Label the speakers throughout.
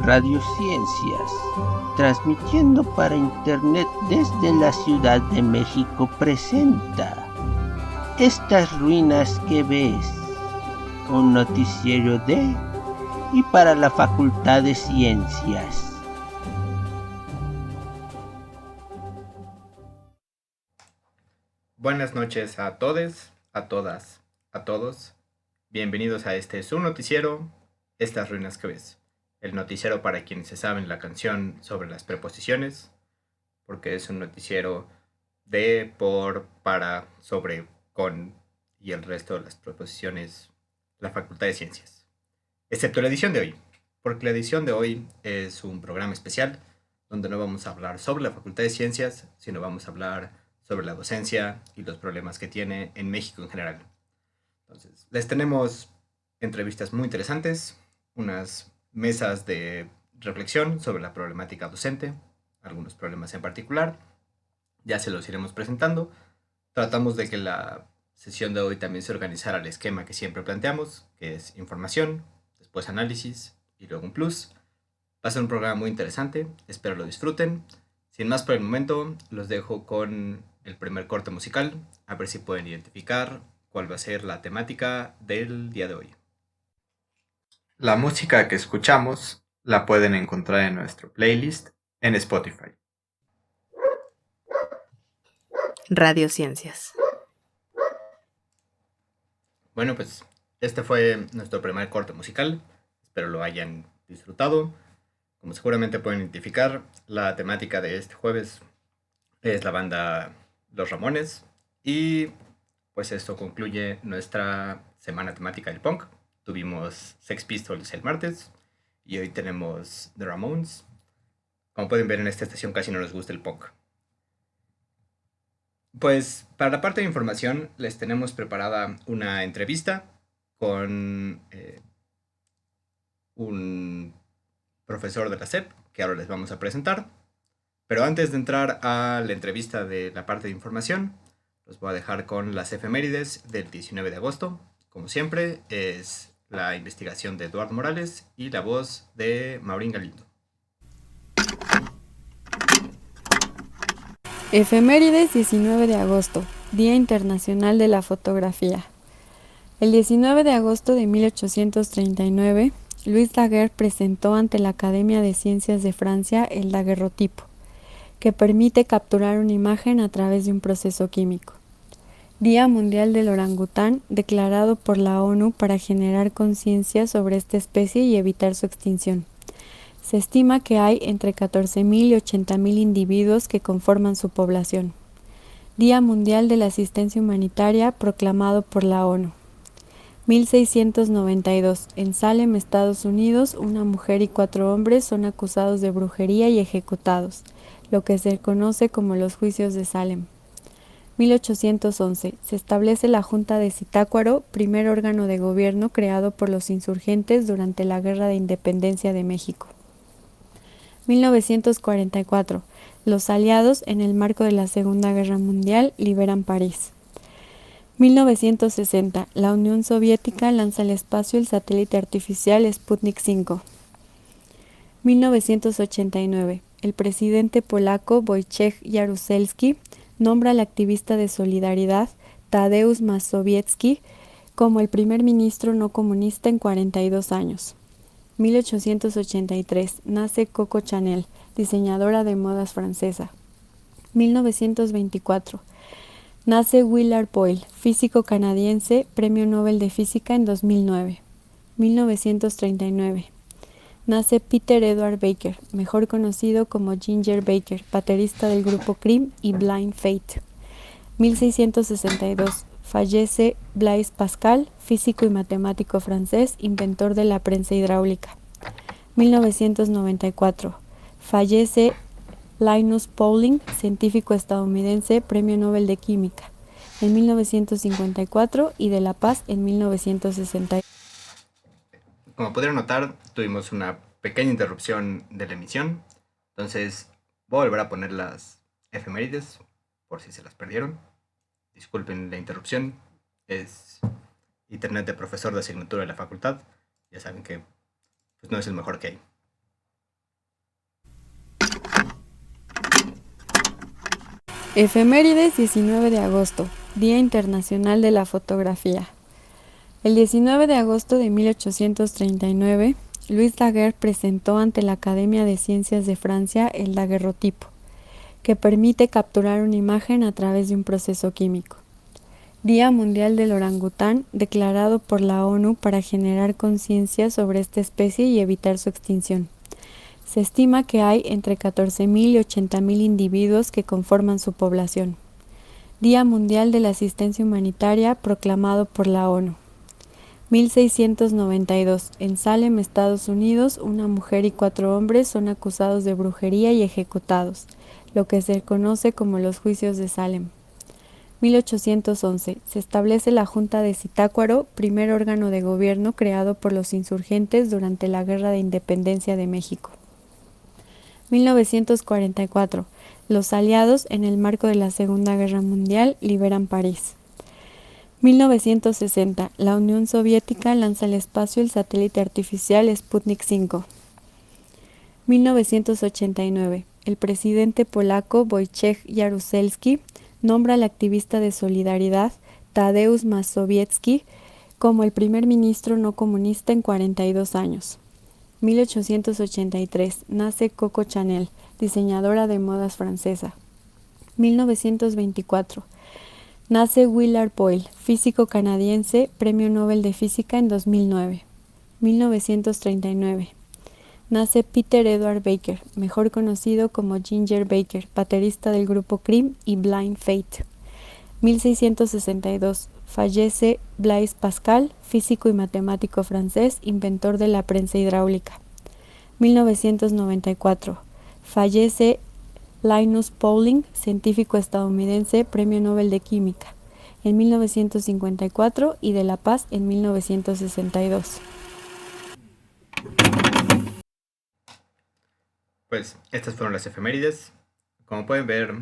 Speaker 1: Radiociencias, transmitiendo para Internet desde la Ciudad de México, presenta Estas ruinas que ves, un noticiero de y para la Facultad de Ciencias.
Speaker 2: Buenas noches a todos, a todas, a todos. Bienvenidos a este su noticiero, Estas ruinas que ves. El noticiero para quienes se saben la canción sobre las preposiciones, porque es un noticiero de, por, para, sobre, con y el resto de las preposiciones, la Facultad de Ciencias. Excepto la edición de hoy, porque la edición de hoy es un programa especial donde no vamos a hablar sobre la Facultad de Ciencias, sino vamos a hablar sobre la docencia y los problemas que tiene en México en general. Entonces, les tenemos entrevistas muy interesantes, unas mesas de reflexión sobre la problemática docente, algunos problemas en particular, ya se los iremos presentando. Tratamos de que la sesión de hoy también se organizara al esquema que siempre planteamos, que es información, después análisis y luego un plus. Va a ser un programa muy interesante, espero lo disfruten. Sin más por el momento, los dejo con el primer corte musical, a ver si pueden identificar cuál va a ser la temática del día de hoy. La música que escuchamos la pueden encontrar en nuestro playlist en Spotify.
Speaker 3: Radiociencias.
Speaker 2: Bueno, pues este fue nuestro primer corte musical, espero lo hayan disfrutado. Como seguramente pueden identificar, la temática de este jueves es la banda Los Ramones. Y pues esto concluye nuestra semana temática del punk. Tuvimos Sex Pistols el martes y hoy tenemos The Ramones. Como pueden ver, en esta estación casi no nos gusta el punk. Pues para la parte de información les tenemos preparada una entrevista con un profesor de la SEP que ahora les vamos a presentar. Pero antes de entrar a la entrevista de la parte de información, los voy a dejar con las efemérides del 19 de agosto. Como siempre, es la investigación de Eduardo Morales y la voz de Maurín Galindo.
Speaker 4: Efemérides 19 de agosto, Día Internacional de la Fotografía. El 19 de agosto de 1839, Louis Daguerre presentó ante la Academia de Ciencias de Francia el daguerrotipo, que permite capturar una imagen a través de un proceso químico. Día Mundial del Orangután, declarado por la ONU para generar conciencia sobre esta especie y evitar su extinción. Se estima que hay entre 14.000 y 80.000 individuos que conforman su población. Día Mundial de la Asistencia Humanitaria, proclamado por la ONU. 1692. En Salem, Estados Unidos, una mujer y 4 hombres son acusados de brujería y ejecutados, lo que se conoce como los juicios de Salem. 1811. Se establece la Junta de Zitácuaro, primer órgano de gobierno creado por los insurgentes durante la Guerra de Independencia de México. 1944. Los aliados, en el marco de la Segunda Guerra Mundial, liberan París. 1960. La Unión Soviética lanza al espacio el satélite artificial Sputnik 5. 1989. El presidente polaco Wojciech Jaruzelski nombra al activista de Solidaridad Tadeusz Mazowiecki como el primer ministro no comunista en 42 años. 1883. Nace Coco Chanel, diseñadora de modas francesa. 1924. Nace Willard Boyle, físico canadiense, Premio Nobel de Física en 2009. 1939. Nace Peter Edward Baker, mejor conocido como Ginger Baker, baterista del grupo Cream y Blind Faith. 1662. Fallece Blaise Pascal, físico y matemático francés, inventor de la prensa hidráulica. 1994. Fallece Linus Pauling, científico estadounidense, Premio Nobel de Química, en 1954 y de la Paz en 1960.
Speaker 2: Como pudieron notar, tuvimos una pequeña interrupción de la emisión. Entonces voy a volver a poner las efemérides por si se las perdieron. Disculpen la interrupción. Es internet de profesor de asignatura de la facultad. Ya saben que pues, no es el mejor que hay.
Speaker 4: Efemérides 19 de agosto, Día Internacional de la Fotografía. El 19 de agosto de 1839, Louis Daguerre presentó ante la Academia de Ciencias de Francia el daguerrotipo, que permite capturar una imagen a través de un proceso químico. Día Mundial del Orangután, declarado por la ONU para generar conciencia sobre esta especie y evitar su extinción. Se estima que hay entre 14.000 y 80.000 individuos que conforman su población. Día Mundial de la Asistencia Humanitaria, proclamado por la ONU. 1692. En Salem, Estados Unidos, una mujer y 4 hombres son acusados de brujería y ejecutados, lo que se conoce como los juicios de Salem. 1811. Se establece la Junta de Zitácuaro, primer órgano de gobierno creado por los insurgentes durante la Guerra de Independencia de México. 1944. Los aliados, en el marco de la Segunda Guerra Mundial, liberan París. 1960. La Unión Soviética lanza al espacio el satélite artificial Sputnik 5. 1989. El presidente polaco Wojciech Jaruzelski nombra al activista de Solidaridad Tadeusz Mazowiecki como el primer ministro no comunista en 42 años. 1883. Nace Coco Chanel, diseñadora de modas francesa. 1924. Nace Willard Boyle, físico canadiense, Premio Nobel de Física en 2009. 1939. Nace Peter Edward Baker, mejor conocido como Ginger Baker, baterista del grupo Cream y Blind Faith. 1662. Fallece Blaise Pascal, físico y matemático francés, inventor de la prensa hidráulica. 1994. Fallece Linus Pauling, científico estadounidense, Premio Nobel de Química, en 1954 y de la Paz en 1962.
Speaker 2: Pues estas fueron las efemérides. Como pueden ver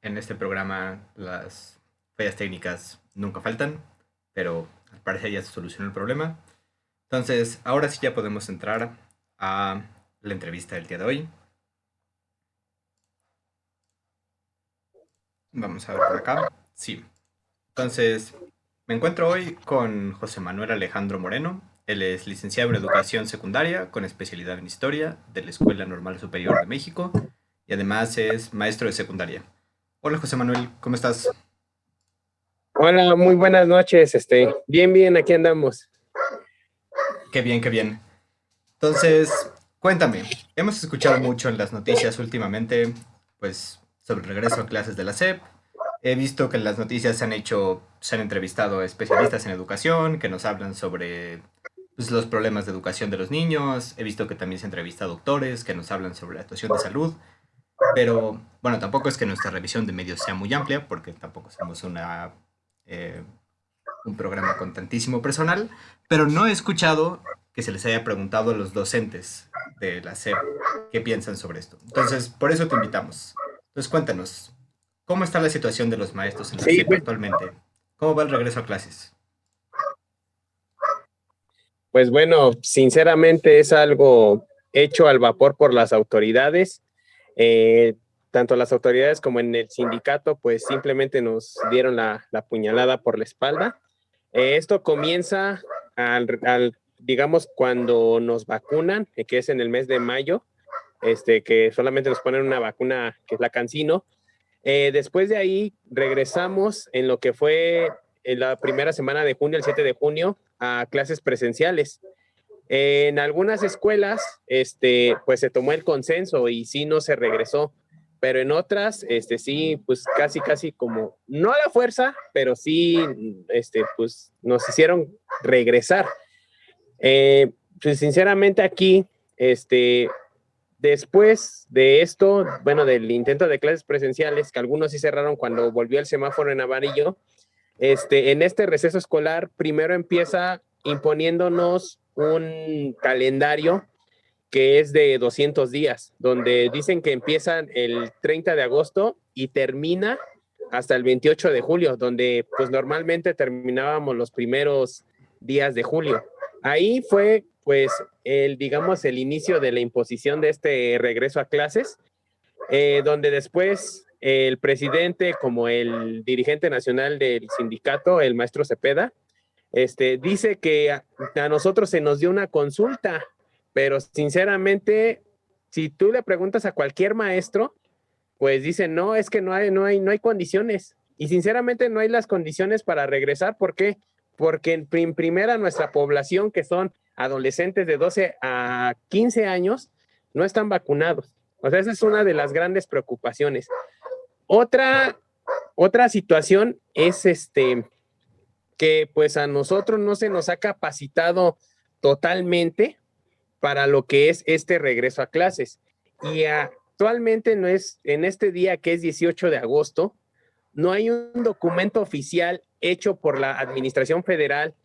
Speaker 2: en este programa, las fallas técnicas nunca faltan, pero al parecer ya se solucionó el problema. Entonces, ahora sí ya podemos entrar a la entrevista del día de hoy. Vamos a ver por acá. Sí. Entonces, me encuentro hoy con José Manuel Alejandro Moreno. Él es licenciado en Educación Secundaria con especialidad en Historia de la Escuela Normal Superior de México y además es maestro de secundaria. Hola José Manuel, ¿cómo estás?
Speaker 3: Hola, muy buenas noches. Bien, aquí andamos.
Speaker 2: Qué bien, qué bien. Entonces, cuéntame, hemos escuchado mucho en las noticias últimamente, pues, sobre el regreso a clases de la SEP. He visto que en las noticias se han entrevistado a especialistas en educación que nos hablan sobre pues, los problemas de educación de los niños. He visto que también se entrevista a doctores que nos hablan sobre la situación de salud. Pero, bueno, tampoco es que nuestra revisión de medios sea muy amplia, porque tampoco somos un programa con tantísimo personal, pero no he escuchado que se les haya preguntado a los docentes de la SEP qué piensan sobre esto. Entonces, por eso te invitamos. Entonces, cuéntanos, ¿cómo está la situación de los maestros en la SEP actualmente? ¿Cómo va el regreso a clases?
Speaker 3: Pues bueno, sinceramente es algo hecho al vapor por las autoridades. Tanto las autoridades como en el sindicato, pues simplemente nos dieron la puñalada por la espalda. Esto comienza digamos, cuando nos vacunan, que es en el mes de mayo, que solamente nos ponen una vacuna que es la CanSino. Después de ahí regresamos en lo que fue en la primera semana de junio, el 7 de junio, a clases presenciales. En algunas escuelas, pues se tomó el consenso y sí no se regresó, pero en otras, sí, pues casi como, no a la fuerza, pero sí, pues nos hicieron regresar. Pues sinceramente aquí, después de esto, bueno, del intento de clases presenciales, que algunos sí cerraron cuando volvió el semáforo en amarillo, en este receso escolar, primero empieza imponiéndonos un calendario que es de 200 días, donde dicen que empiezan el 30 de agosto y termina hasta el 28 de julio, donde pues normalmente terminábamos los primeros días de julio. Ahí fue pues digamos el inicio de la imposición de este regreso a clases, donde después el presidente como el dirigente nacional del sindicato, el maestro Cepeda, dice que a nosotros se nos dio una consulta, pero sinceramente, si tú le preguntas a cualquier maestro, pues dicen, no, es que no hay condiciones. Y sinceramente no hay las condiciones para regresar. ¿Por qué? Porque en primera nuestra población, que son adolescentes de 12 a 15 años, no están vacunados. O sea, esa es una de las grandes preocupaciones. Otra situación es que pues a nosotros no se nos ha capacitado totalmente para lo que es este regreso a clases. Y actualmente no es, en este día que es 18 de agosto, no hay un documento oficial hecho por la Administración Federal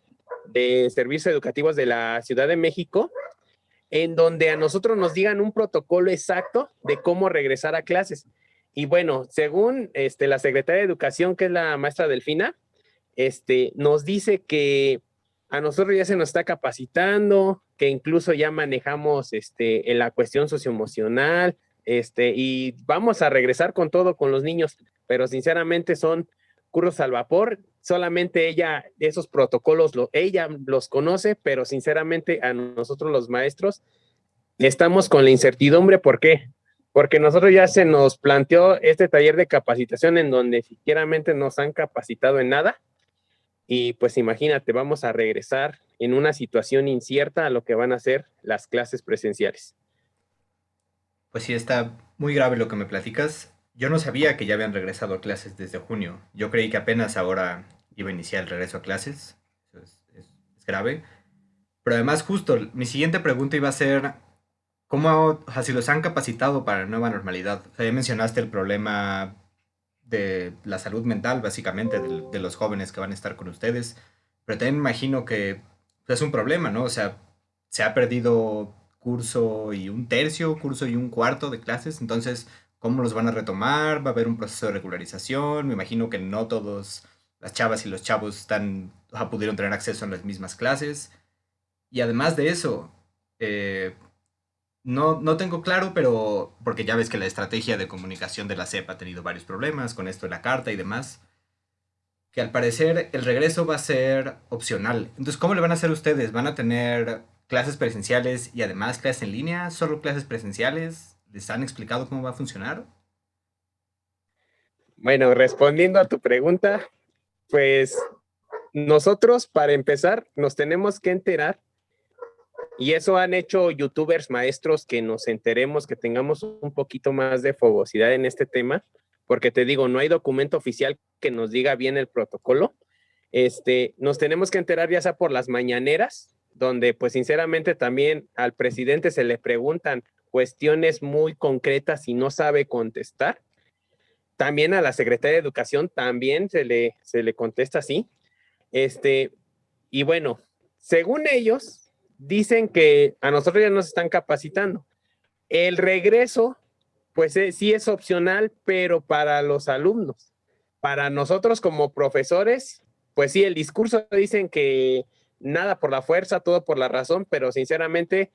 Speaker 3: de Servicios Educativos de la Ciudad de México, en donde a nosotros nos digan un protocolo exacto de cómo regresar a clases. Y bueno, según la Secretaria de Educación, que es la maestra Delfina, nos dice que a nosotros ya se nos está capacitando, que incluso ya manejamos en la cuestión socioemocional, y vamos a regresar con todo con los niños, pero sinceramente son cursos al vapor. Solamente ella, esos protocolos, ella los conoce, pero sinceramente a nosotros los maestros estamos con la incertidumbre. ¿Por qué? Porque nosotros ya se nos planteó este taller de capacitación en donde siquiera nos han capacitado en nada. Y pues imagínate, vamos a regresar en una situación incierta a lo que van a ser las clases presenciales.
Speaker 2: Pues sí, está muy grave lo que me platicas. Yo no sabía que ya habían regresado a clases desde junio. Yo creí que apenas ahora iba a iniciar el regreso a clases. Eso es grave. Pero además, justo, mi siguiente pregunta iba a ser, ¿cómo, o sea, si los han capacitado para la nueva normalidad? O sea, ya mencionaste el problema de la salud mental, básicamente, de los jóvenes que van a estar con ustedes, pero también me imagino que pues, es un problema, ¿no? O sea, se ha perdido curso y un tercio, curso y un cuarto de clases, entonces, ¿cómo los van a retomar? ¿Va a haber un proceso de regularización? Me imagino que no todos, las chavas y los chavos o sea, pudieron tener acceso a las mismas clases. Y además de eso, eh, no tengo claro, pero porque ya ves que la estrategia de comunicación de la CEP ha tenido varios problemas con esto de la carta y demás, que al parecer el regreso va a ser opcional. Entonces, ¿cómo le van a hacer ustedes? ¿Van a tener clases presenciales y además clases en línea? ¿Solo clases presenciales? ¿Les han explicado cómo va a funcionar?
Speaker 3: Bueno, respondiendo a tu pregunta, pues nosotros para empezar nos tenemos que enterar, y eso han hecho youtubers maestros, que nos enteremos, que tengamos un poquito más de fogosidad en este tema, porque te digo, no hay documento oficial que nos diga bien el protocolo. Nos tenemos que enterar ya sea por las mañaneras, donde pues sinceramente también al presidente se le preguntan cuestiones muy concretas y no sabe contestar. También a la Secretaría de Educación también se le contesta así. Y bueno, según ellos, dicen que a nosotros ya nos están capacitando. El regreso, pues sí es opcional, pero para los alumnos. Para nosotros como profesores, pues sí, el discurso dicen que nada por la fuerza, todo por la razón, pero sinceramente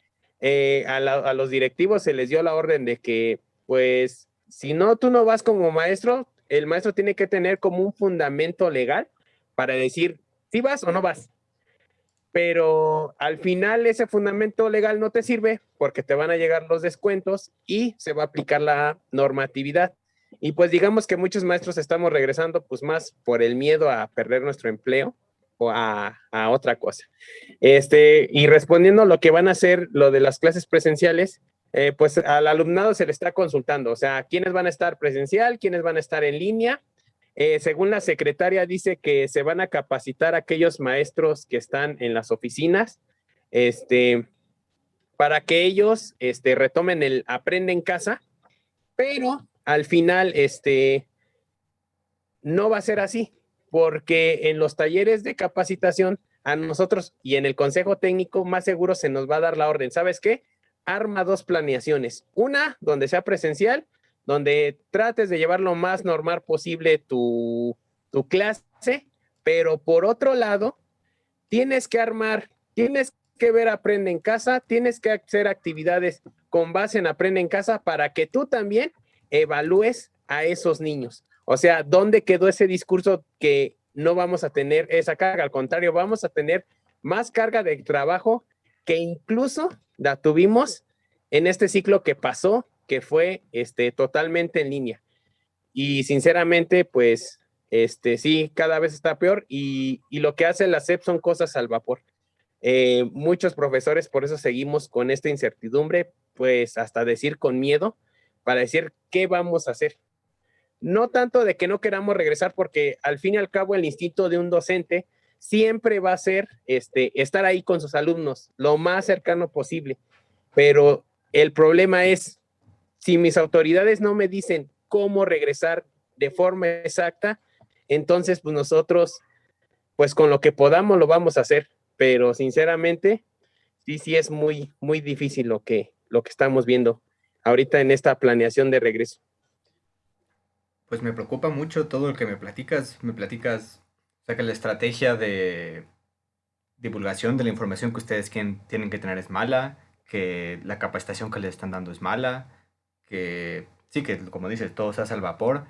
Speaker 3: a los directivos se les dio la orden de que, pues, si no, tú no vas como maestro, el maestro tiene que tener como un fundamento legal para decir si vas o no vas. Pero al final ese fundamento legal no te sirve porque te van a llegar los descuentos y se va a aplicar la normatividad. Y pues digamos que muchos maestros estamos regresando pues más por el miedo a perder nuestro empleo o a otra cosa. Y respondiendo a lo que van a hacer, lo de las clases presenciales, pues al alumnado se le está consultando, o sea, quiénes van a estar presencial, quiénes van a estar en línea. Según la secretaria, dice que se van a capacitar a aquellos maestros que están en las oficinas, para que ellos retomen el aprende en casa, pero al final no va a ser así, porque en los talleres de capacitación a nosotros y en el consejo técnico más seguro se nos va a dar la orden. ¿Sabes qué? Arma 2 planeaciones. Una donde sea presencial, donde trates de llevar lo más normal posible tu clase, pero por otro lado, tienes que ver Aprende en Casa, tienes que hacer actividades con base en Aprende en Casa para que tú también evalúes a esos niños? O sea, ¿dónde quedó ese discurso que no vamos a tener esa carga? Al contrario, vamos a tener más carga de trabajo que incluso la tuvimos en este ciclo que pasó, que fue totalmente en línea. Y sinceramente, pues, sí, cada vez está peor y lo que hace la SEP son cosas al vapor. Muchos profesores, por eso seguimos con esta incertidumbre, pues hasta decir con miedo, para decir qué vamos a hacer. No tanto de que no queramos regresar, porque al fin y al cabo el instinto de un docente siempre va a ser estar ahí con sus alumnos lo más cercano posible. Pero el problema es, si mis autoridades no me dicen cómo regresar de forma exacta, entonces pues nosotros, pues con lo que podamos lo vamos a hacer. Pero sinceramente, sí es muy, muy difícil lo que estamos viendo ahorita en esta planeación de regreso.
Speaker 2: Pues me preocupa mucho todo lo que me platicas. Me platicas, o sea, que la estrategia de divulgación de la información que ustedes tienen que tener es mala, que la capacitación que les están dando es mala, que sí, que como dices, todo se hace al vapor.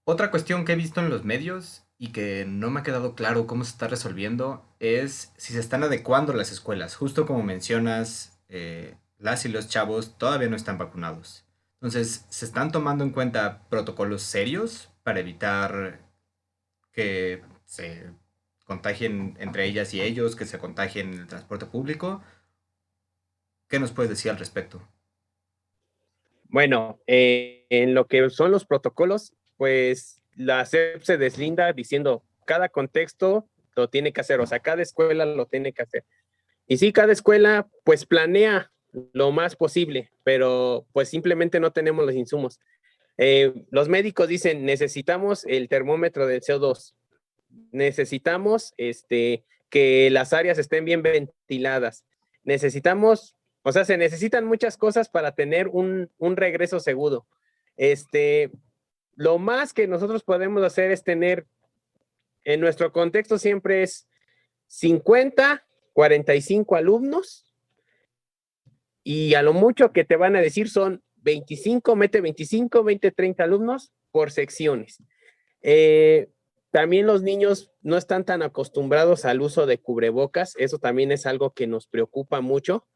Speaker 2: Otra cuestión que he visto en los medios y que no me ha quedado claro cómo se está resolviendo es si se están adecuando las escuelas. Justo como mencionas, las y los chavos todavía no están vacunados. Entonces, ¿se están tomando en cuenta protocolos serios para evitar que se contagien entre ellas y ellos, que se contagien en el transporte público? ¿Qué nos puedes decir al respecto?
Speaker 3: Bueno, en lo que son los protocolos, pues la SEP se deslinda diciendo cada contexto lo tiene que hacer, o sea, cada escuela lo tiene que hacer. Y sí, cada escuela pues planea lo más posible, pero pues simplemente no tenemos los insumos. Los médicos dicen, necesitamos el termómetro del CO2, necesitamos que las áreas estén bien ventiladas, necesitamos, o sea, se necesitan muchas cosas para tener un regreso seguro. Lo más que nosotros podemos hacer es tener, en nuestro contexto siempre es 50, 45 alumnos, y a lo mucho que te van a decir son 25, mete 25, 20, 30 alumnos por secciones. También los niños no están tan acostumbrados al uso de cubrebocas, eso también es algo que nos preocupa mucho,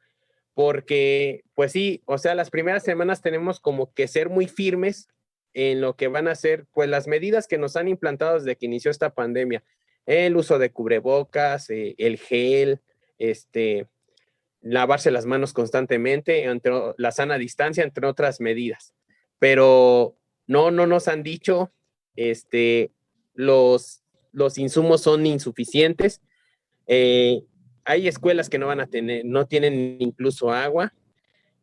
Speaker 3: porque pues sí, o sea, las primeras semanas tenemos como que ser muy firmes en lo que van a ser pues las medidas que nos han implantado desde que inició esta pandemia, el uso de cubrebocas, el gel, lavarse las manos constantemente, la sana distancia, entre otras medidas. Pero no nos han dicho, los insumos son insuficientes. Hay escuelas que no van a tener, no tienen incluso agua,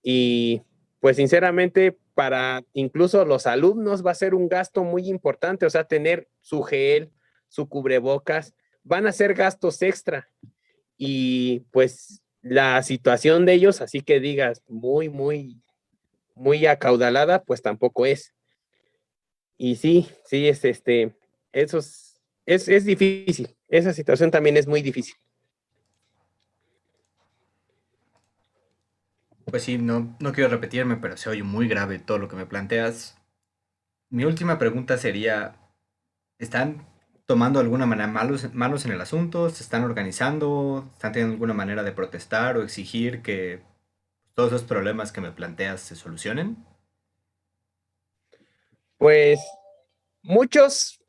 Speaker 3: y pues sinceramente para incluso los alumnos va a ser un gasto muy importante, o sea, tener su gel, su cubrebocas, van a ser gastos extra, y pues la situación de ellos, así que digas, muy, muy, muy acaudalada, pues tampoco es. Y sí, eso es difícil, esa situación también es muy difícil.
Speaker 2: Pues sí, no quiero repetirme, pero se oye muy grave todo lo que me planteas. Mi última pregunta sería, ¿están tomando alguna manera manos en el asunto? ¿Se están organizando? ¿Están teniendo alguna manera de protestar o exigir que todos esos problemas que me planteas se solucionen?
Speaker 3: Pues muchos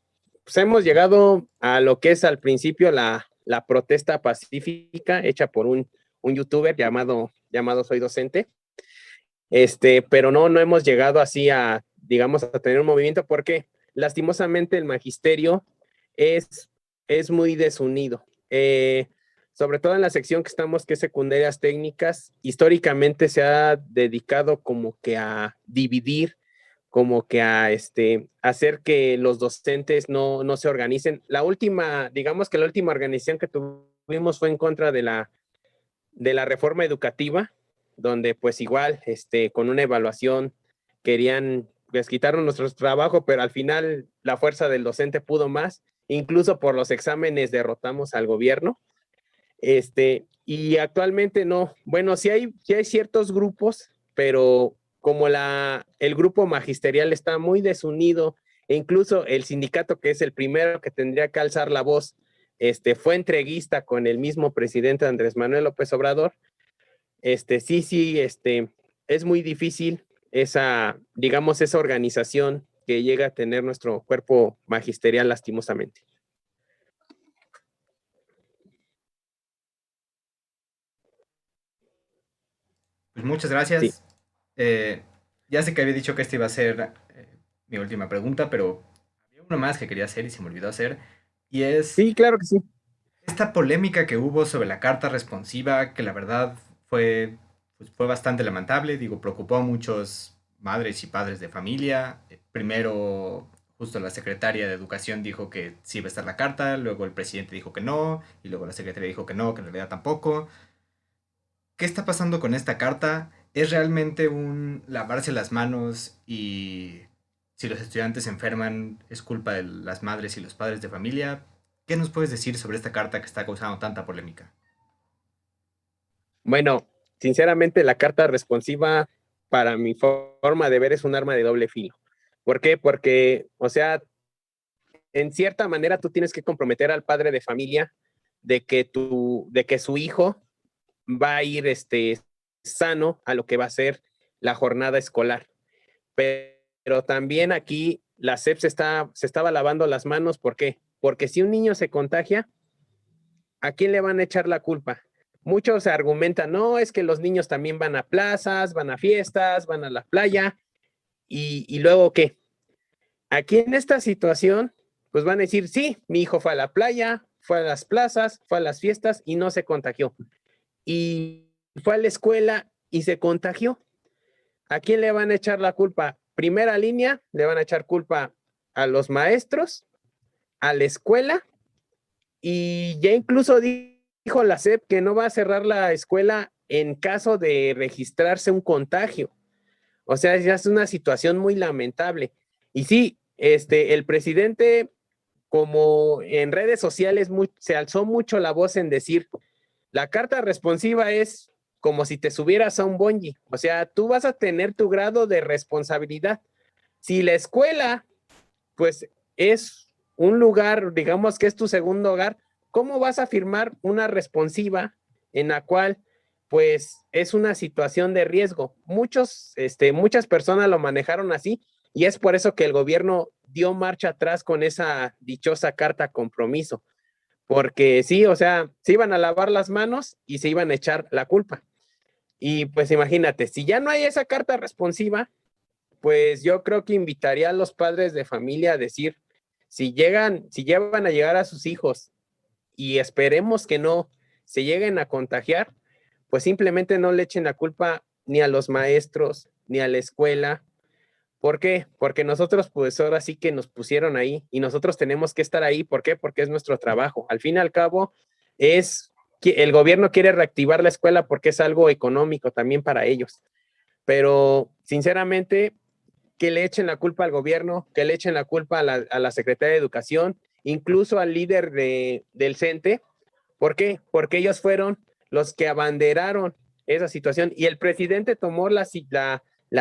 Speaker 3: pues, hemos llegado a lo que es al principio la protesta pacífica hecha por un youtuber llamado Soy Docente, pero no hemos llegado así a, digamos, a tener un movimiento, porque lastimosamente el magisterio es muy desunido. Sobre todo en la sección que estamos, que es secundarias técnicas, históricamente se ha dedicado como que a dividir, como que a hacer que los docentes no se organicen. Digamos que la última organización que tuvimos fue en contra de la reforma educativa, donde pues igual, con una evaluación querían pues quitarnos nuestro trabajo, pero al final la fuerza del docente pudo más, incluso por los exámenes derrotamos al gobierno, y actualmente no. Bueno, sí hay ciertos grupos, pero como el grupo magisterial está muy desunido, e incluso el sindicato, que es el primero que tendría que alzar la voz, fue entreguista con el mismo presidente Andrés Manuel López Obrador. Sí, es muy difícil digamos, esa organización que llega a tener nuestro cuerpo magisterial, lastimosamente.
Speaker 2: Pues muchas gracias.
Speaker 3: Sí,
Speaker 2: Ya sé que había dicho que esta iba a ser mi última pregunta, pero había una más que quería hacer y se me olvidó hacer. Y es
Speaker 3: sí, claro que sí.
Speaker 2: esta polémica que hubo sobre la carta responsiva, que la verdad fue bastante lamentable. Digo, preocupó a muchos madres y padres de familia. Primero, justo la secretaria de Educación dijo que sí iba a estar la carta, luego el presidente dijo que no, y luego la secretaria dijo que no, que en realidad tampoco. ¿Qué está pasando con esta carta? ¿Es realmente un lavarse las manos y si los estudiantes se enferman es culpa de las madres y los padres de familia? ¿Qué nos puedes decir sobre esta carta que está causando tanta polémica?
Speaker 3: Bueno, sinceramente la carta responsiva para mi forma de ver es un arma de doble filo. ¿Por qué? Porque, o sea, en cierta manera tú tienes que comprometer al padre de familia de que su hijo va a ir sano a lo que va a ser la jornada escolar. Pero también aquí la SEP se estaba lavando las manos. ¿Por qué? Porque si un niño se contagia, ¿a quién le van a echar la culpa? Muchos argumentan, no, es que los niños también van a plazas, van a fiestas, van a la playa, y luego ¿qué? Aquí en esta situación, pues van a decir, sí, mi hijo fue a la playa, fue a las plazas, fue a las fiestas y no se contagió. Y fue a la escuela y se contagió. ¿A quién le van a echar la culpa? Primera línea, le van a echar culpa a los maestros, a la escuela, y ya incluso dijo la SEP que no va a cerrar la escuela en caso de registrarse un contagio. O sea, ya es una situación muy lamentable. Y sí, el presidente, como en redes sociales, se alzó mucho la voz en decir, la carta responsiva es como si te subieras a un bungee. O sea, tú vas a tener tu grado de responsabilidad. Si la escuela, pues, es un lugar, digamos que es tu segundo hogar, ¿cómo vas a firmar una responsiva en la cual, pues, es una situación de riesgo? Muchas personas lo manejaron así y es por eso que el gobierno dio marcha atrás con esa dichosa carta compromiso. Porque sí, o sea, se iban a lavar las manos y se iban a echar la culpa. Y pues imagínate, si ya no hay esa carta responsiva, pues yo creo que invitaría a los padres de familia a decir, si llevan a llegar a sus hijos y esperemos que no se lleguen a contagiar, pues simplemente no le echen la culpa ni a los maestros, ni a la escuela. ¿Por qué? Porque nosotros, pues ahora sí que nos pusieron ahí y nosotros tenemos que estar ahí. ¿Por qué? Porque es nuestro trabajo. Al fin y al cabo, es que el gobierno quiere reactivar la escuela porque es algo económico también para ellos. Pero sinceramente, que le echen la culpa al gobierno, que le echen la culpa a la Secretaría de Educación, incluso al líder del CENTE. ¿Por qué? Porque ellos fueron los que abanderaron esa situación y el presidente tomó la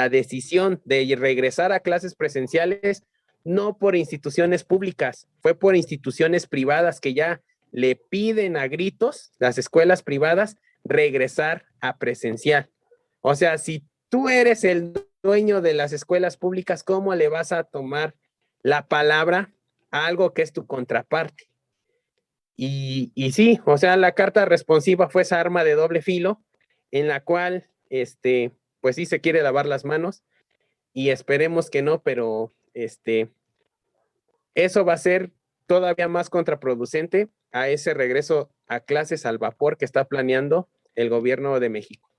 Speaker 3: decisión de regresar a clases presenciales no por instituciones públicas, fue por instituciones privadas que ya le piden a gritos, las escuelas privadas, regresar a presencial. O sea, si tú eres el dueño de las escuelas públicas, ¿cómo le vas a tomar la palabra a algo que es tu contraparte? Y sí, o sea, la carta responsiva fue esa arma de doble filo en la cual, pues sí se quiere lavar las manos y esperemos que no, pero eso va a ser todavía más contraproducente a ese regreso a clases al vapor que está planeando el gobierno de México.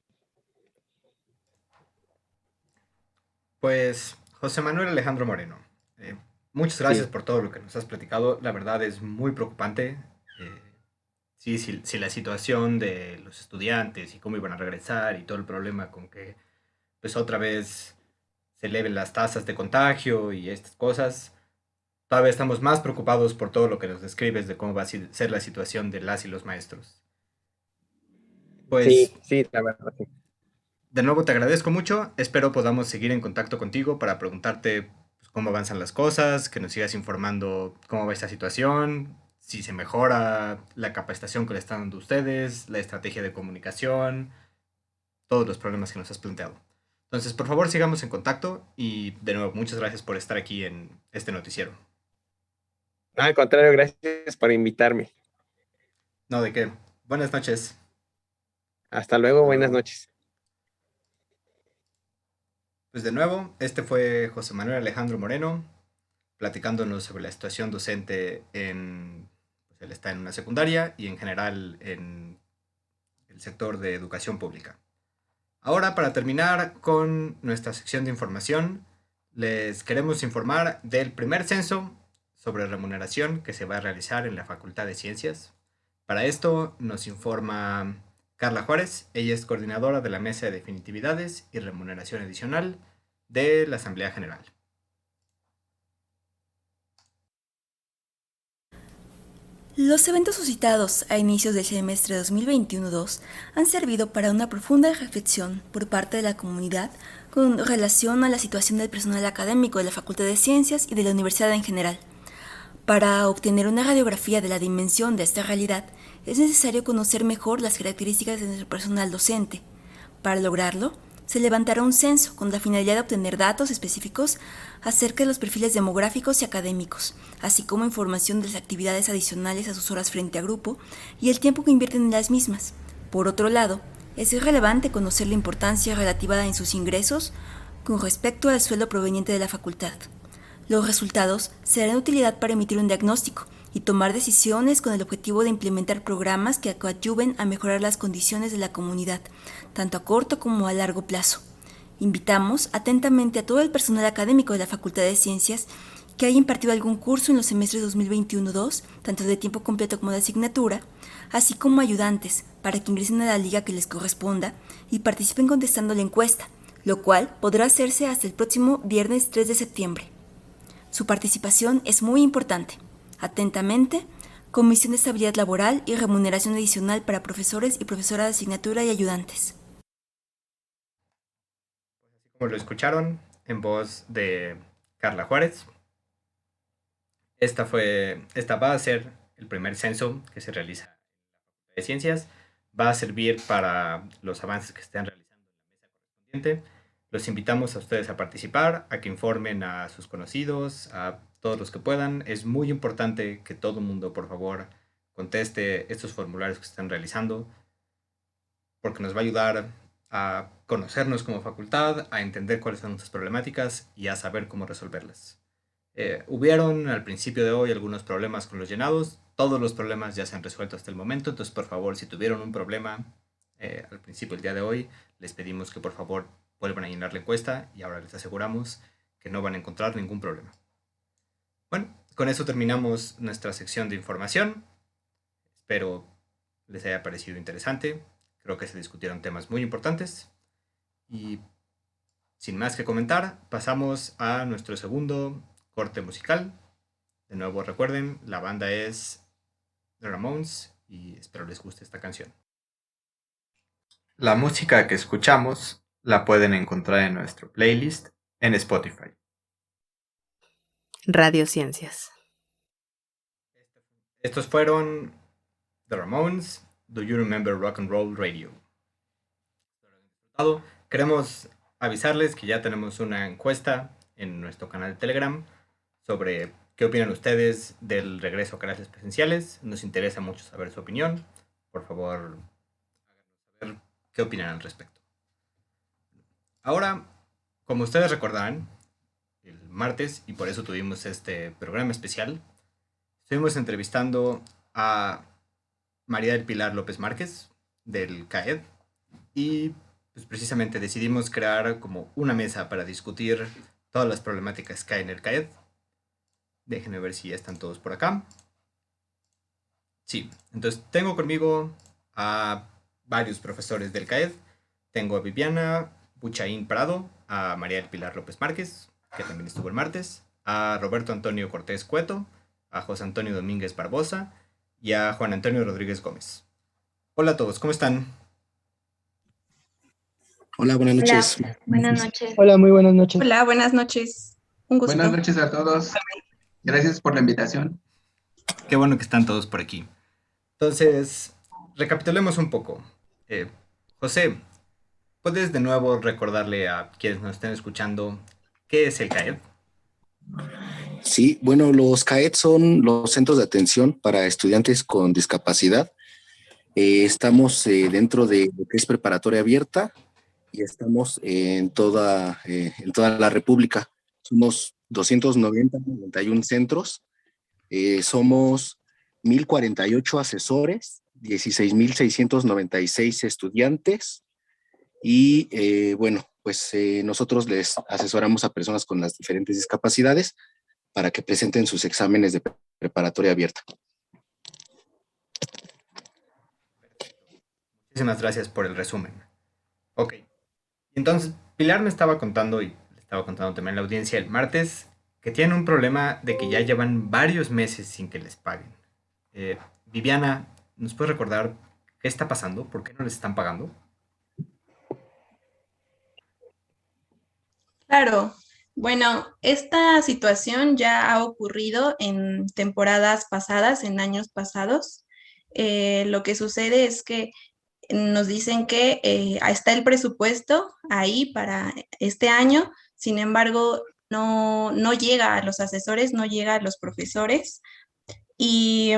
Speaker 2: Pues José Manuel Alejandro Moreno, eh, muchas gracias
Speaker 3: Sí,
Speaker 2: por todo lo que nos has platicado. La verdad es muy preocupante. Eh, sí, si la situación de los estudiantes y cómo iban a regresar y todo el problema con que pues otra vez se eleven las tasas de contagio y estas cosas, todavía estamos más preocupados por todo lo que nos describes de cómo va a ser la situación de las y los maestros. Pues
Speaker 3: sí, la verdad. Sí.
Speaker 2: de nuevo te agradezco mucho. Espero podamos seguir en contacto contigo para preguntarte pues, cómo avanzan las cosas, que nos sigas informando cómo va esta situación, si se mejora la capacitación que le están dando ustedes, la estrategia de comunicación, todos los problemas que nos has planteado. Entonces, por favor, sigamos en contacto y de nuevo, muchas gracias por estar aquí en este noticiero.
Speaker 3: Al contrario, gracias por invitarme.
Speaker 2: No, de qué. Buenas noches.
Speaker 3: Hasta luego, buenas noches.
Speaker 2: Pues de nuevo, este fue José Manuel Alejandro Moreno, platicándonos sobre la situación docente en, pues él está en una secundaria y en general en el sector de educación pública. Ahora, para terminar con nuestra sección de información, les queremos informar del primer censo sobre remuneración que se va a realizar en la Facultad de Ciencias. Para esto nos informa Carla Juárez. Ella es coordinadora de la Mesa de Definitividades y Remuneración Adicional de la Asamblea General.
Speaker 5: Los eventos suscitados a inicios del semestre 2021-2 han servido para una profunda reflexión por parte de la comunidad con relación a la situación del personal académico de la Facultad de Ciencias y de la Universidad en general. Para obtener una radiografía de la dimensión de esta realidad, es necesario conocer mejor las características de nuestro personal docente. Para lograrlo, se levantará un censo con la finalidad de obtener datos específicos acerca de los perfiles demográficos y académicos, así como información de las actividades adicionales a sus horas frente a grupo y el tiempo que invierten en las mismas. Por otro lado, es relevante conocer la importancia relativa en sus ingresos con respecto al sueldo proveniente de la facultad. Los resultados serán de utilidad para emitir un diagnóstico y tomar decisiones con el objetivo de implementar programas que coadyuven a mejorar las condiciones de la comunidad, tanto a corto como a largo plazo. Invitamos atentamente a todo el personal académico de la Facultad de Ciencias que haya impartido algún curso en los semestres 2021-2, tanto de tiempo completo como de asignatura, así como ayudantes, para que ingresen a la liga que les corresponda y participen contestando la encuesta, lo cual podrá hacerse hasta el próximo viernes 3 de septiembre. Su participación es muy importante. Atentamente, Comisión de Estabilidad Laboral y Remuneración Adicional para Profesores y Profesoras de Asignatura y Ayudantes.
Speaker 2: Como lo escucharon, en voz de Carla Juárez, esta va a ser el primer censo que se realiza en la Facultad de Ciencias. Va a servir para los avances que estén realizando en la mesa correspondiente. Los invitamos a ustedes a participar, a que informen a sus conocidos, a todos los que puedan. Es muy importante que todo el mundo, por favor, conteste estos formularios que están realizando, porque nos va a ayudar a conocernos como facultad, a entender cuáles son nuestras problemáticas y a saber cómo resolverlas. Hubieron al principio de hoy algunos problemas con los llenados. Todos los problemas ya se han resuelto hasta el momento, entonces por favor, si tuvieron un problema al principio del día de hoy, les pedimos que por favor vuelvan a llenar la encuesta y ahora les aseguramos que no van a encontrar ningún problema. Bueno, con eso terminamos nuestra sección de información. Espero les haya parecido interesante. Creo que se discutieron temas muy importantes. Y sin más que comentar, pasamos a nuestro segundo corte musical. De nuevo recuerden, la banda es The Ramones y espero les guste esta canción. La música que escuchamos la pueden encontrar en nuestro playlist en Spotify.
Speaker 6: Radio Ciencias.
Speaker 2: Estos fueron The Ramones, Do You Remember Rock and Roll Radio. Queremos avisarles que ya tenemos una encuesta en nuestro canal de Telegram sobre qué opinan ustedes del regreso a clases presenciales. Nos interesa mucho saber su opinión. Por favor, háganos saber qué opinan al respecto. Ahora, como ustedes recordarán, el martes, y por eso tuvimos este programa especial, estuvimos entrevistando a María del Pilar López Márquez del CAED y pues precisamente decidimos crear como una mesa para discutir todas las problemáticas que hay en el CAED. Déjenme ver si ya están todos por acá. Sí, entonces tengo conmigo a varios profesores del CAED. Tengo a Viviana Buchaín Prado, a María del Pilar López Márquez, que también estuvo el martes, a Roberto Antonio Cortés Cueto, a José Antonio Domínguez Barbosa y a Juan Antonio Rodríguez Gómez. Hola a todos, ¿cómo están?
Speaker 6: Hola, buenas
Speaker 7: Hola,
Speaker 6: noches.
Speaker 7: buenas noches.
Speaker 8: Hola, muy buenas noches.
Speaker 9: Hola, buenas noches. Un gusto.
Speaker 10: Buenas noches a todos. Gracias por la invitación.
Speaker 2: Qué bueno que están todos por aquí. Entonces, recapitulemos un poco. José, ¿puedes de nuevo recordarle a quienes nos estén escuchando qué es el CAED?
Speaker 6: Sí, bueno, los CAED son los centros de atención para estudiantes con discapacidad. Estamos dentro de lo que es preparatoria abierta y estamos en toda la República. Somos 291 centros, somos 1,048 asesores, 16,696 estudiantes y bueno, pues nosotros les asesoramos a personas con las diferentes discapacidades para que presenten sus exámenes de preparatoria abierta.
Speaker 2: Muchísimas gracias por el resumen. Ok. Entonces, Pilar me estaba contando, y le estaba contando también a la audiencia el martes, que tienen un problema de que ya llevan varios meses sin que les paguen. Viviana, ¿nos puedes recordar qué está pasando? ¿Por qué no les están pagando?
Speaker 9: Claro, bueno, esta situación ya ha ocurrido en temporadas pasadas, en años pasados. Lo que sucede es que nos dicen que está el presupuesto ahí para este año, sin embargo, no llega a los asesores, no llega a los profesores. Y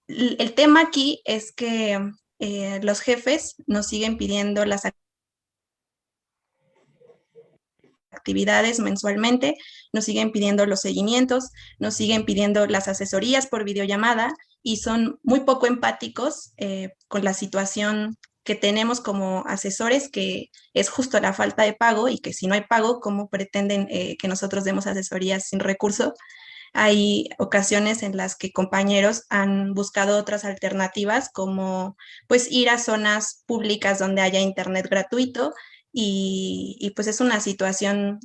Speaker 9: el tema aquí es que los jefes nos siguen pidiendo las actividades mensualmente, nos siguen pidiendo los seguimientos, nos siguen pidiendo las asesorías por videollamada y son muy poco empáticos con la situación que tenemos como asesores, que es justo la falta de pago y que si no hay pago, ¿cómo pretenden que nosotros demos asesorías sin recurso? Hay ocasiones en las que compañeros han buscado otras alternativas, como pues ir a zonas públicas donde haya internet gratuito y pues es una situación,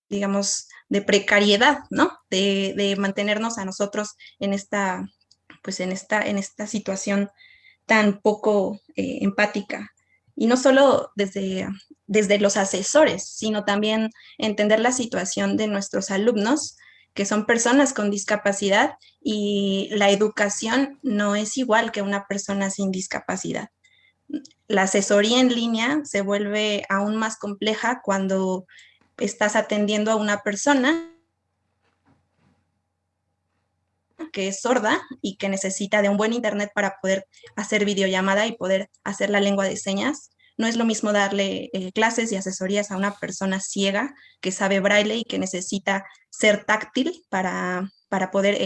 Speaker 9: digamos, de precariedad, ¿no? De mantenernos a nosotros en esta, pues en esta situación tan poco empática. Y no solo desde los asesores, sino también entender la situación de nuestros alumnos, que son personas con discapacidad y la educación no es igual que una persona sin discapacidad. La asesoría en línea se vuelve aún más compleja cuando estás atendiendo a una persona que es sorda y que necesita de un buen internet para poder hacer videollamada y poder hacer la lengua de señas. No es lo mismo darle clases y asesorías a una persona ciega que sabe braille y que necesita ser táctil para poder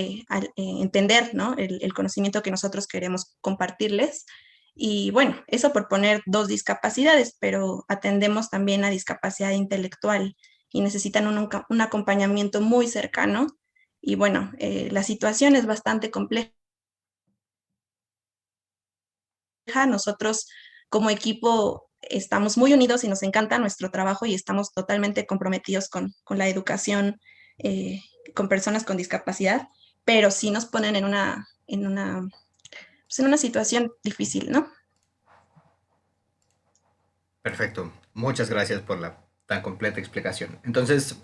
Speaker 9: entender, ¿no? El conocimiento que nosotros queremos compartirles. Y bueno, eso por poner dos discapacidades, pero atendemos también a discapacidad intelectual y necesitan un acompañamiento muy cercano. Y bueno, la situación es bastante compleja. Nosotros como equipo estamos muy unidos y nos encanta nuestro trabajo y estamos totalmente comprometidos con la educación con personas con discapacidad, pero sí nos ponen pues en una situación difícil, ¿no?
Speaker 2: Perfecto. Muchas gracias por la tan completa explicación. Entonces,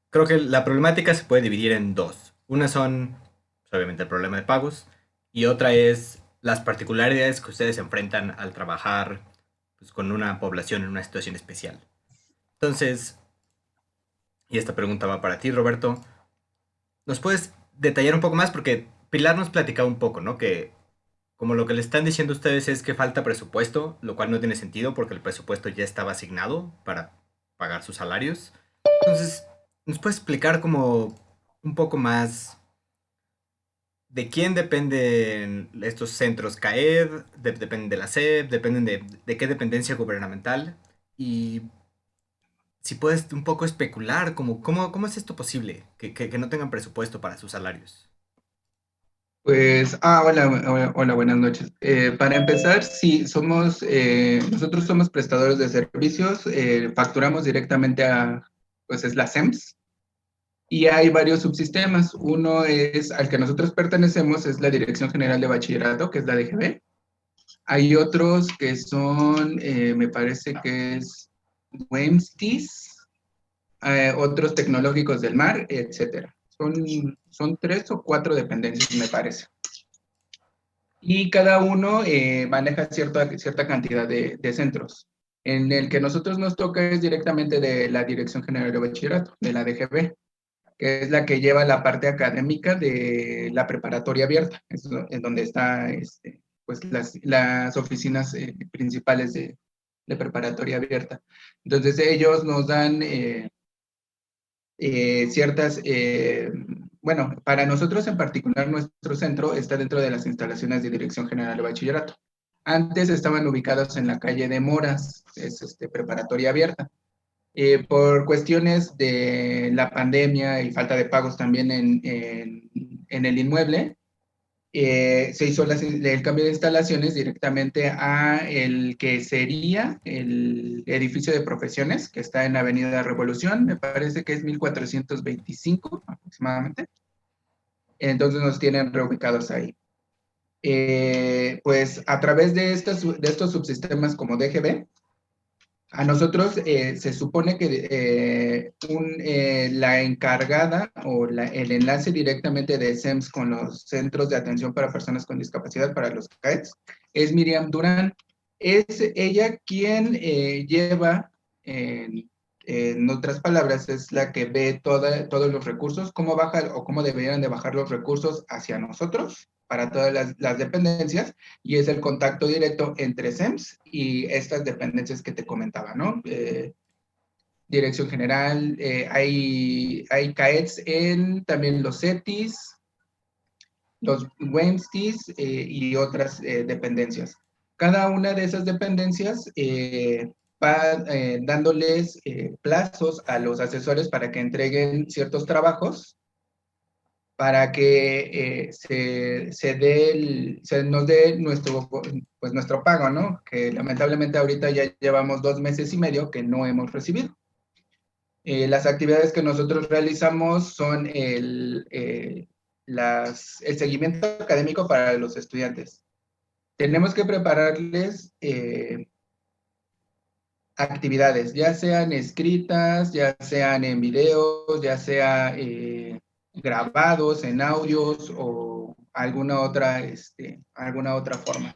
Speaker 2: creo que la problemática se puede dividir en dos. Una son, pues, obviamente, el problema de pagos y otra es las particularidades que ustedes enfrentan al trabajar pues, con una población en una situación especial. Entonces, y esta pregunta va para ti, Roberto, ¿nos puedes detallar un poco más? Porque Pilar nos platicaba un poco, ¿no? Que como lo que le están diciendo ustedes es que falta presupuesto, lo cual no tiene sentido porque el presupuesto ya estaba asignado para pagar sus salarios. Entonces, ¿nos puedes explicar como un poco más de quién dependen estos centros CAED? ¿Dependen de la SEP? ¿Dependen de qué dependencia gubernamental? Y si puedes un poco especular, como, ¿cómo es esto posible? Que no tengan presupuesto para sus salarios.
Speaker 10: Pues, hola, buenas noches. Para empezar, sí, nosotros somos prestadores de servicios, facturamos directamente pues es la SEMS, y hay varios subsistemas. Uno es, al que nosotros pertenecemos, es la Dirección General de Bachillerato, que es la DGB, Hay otros que son, me parece que es WEMSTIS, otros tecnológicos del mar, etcétera. Son 3 o 4 dependencias, me parece. Y cada uno maneja cierta cantidad de centros. En el que nosotros nos toca es directamente de la Dirección General de Bachillerato, de la DGB, que es la que lleva la parte académica de la preparatoria abierta, es donde están pues las oficinas principales de preparatoria abierta. Entonces ellos nos dan ciertas, bueno, para nosotros en particular nuestro centro está dentro de las instalaciones de Dirección General de Bachillerato. Antes estaban ubicados en la calle de Moras, es preparatoria abierta. Por cuestiones de la pandemia y falta de pagos también en el inmueble, se hizo el cambio de instalaciones directamente a el que sería el edificio de profesiones, que está en Avenida Revolución, me parece que es 1425 aproximadamente. Entonces nos tienen reubicados ahí. Pues a través de estos subsistemas como DGB, a nosotros se supone que la encargada o el enlace directamente de SEMS con los Centros de Atención para Personas con Discapacidad, para los CAETs, es Miriam Durán. Es ella quien lleva, en otras palabras, es la que ve todos los recursos, cómo baja o cómo deberían de bajar los recursos hacia nosotros, para todas las dependencias, y es el contacto directo entre SEMS y estas dependencias que te comentaba, ¿no? Dirección General, hay CAETs en también los CETIS, los WEMSTIS y otras dependencias. Cada una de esas dependencias va dándoles plazos a los asesores para que entreguen ciertos trabajos, para que se nos dé nuestro pago, ¿no? Que lamentablemente ahorita ya llevamos 2 meses y medio que no hemos recibido. Las actividades que nosotros realizamos son el seguimiento académico para los estudiantes. Tenemos que prepararles actividades, ya sean escritas, ya sean en videos, ya sea grabados en audios o alguna otra forma.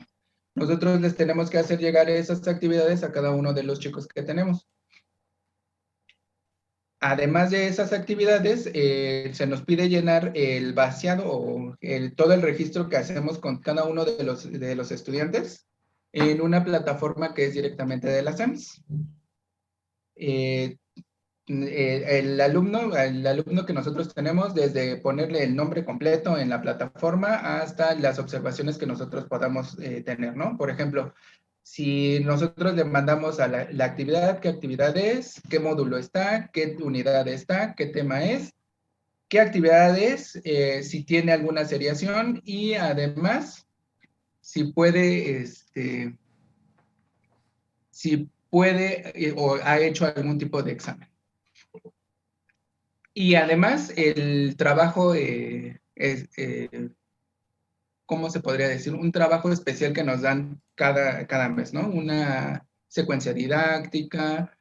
Speaker 10: Nosotros les tenemos que hacer llegar esas actividades a cada uno de los chicos que tenemos. Además de esas actividades, se nos pide llenar el vaciado o todo el registro que hacemos con cada uno de los estudiantes en una plataforma que es directamente de la SEMS. El alumno que nosotros tenemos, desde ponerle el nombre completo en la plataforma hasta las observaciones que nosotros podamos tener, ¿no? Por ejemplo, si nosotros le mandamos a la actividad, qué actividad es, qué módulo está, qué unidad está, qué tema es, qué actividad es, si tiene alguna seriación y además si puede o ha hecho algún tipo de examen. Y además el trabajo ¿cómo se podría decir? Un trabajo especial que nos dan cada mes, ¿no? Una secuencia didáctica,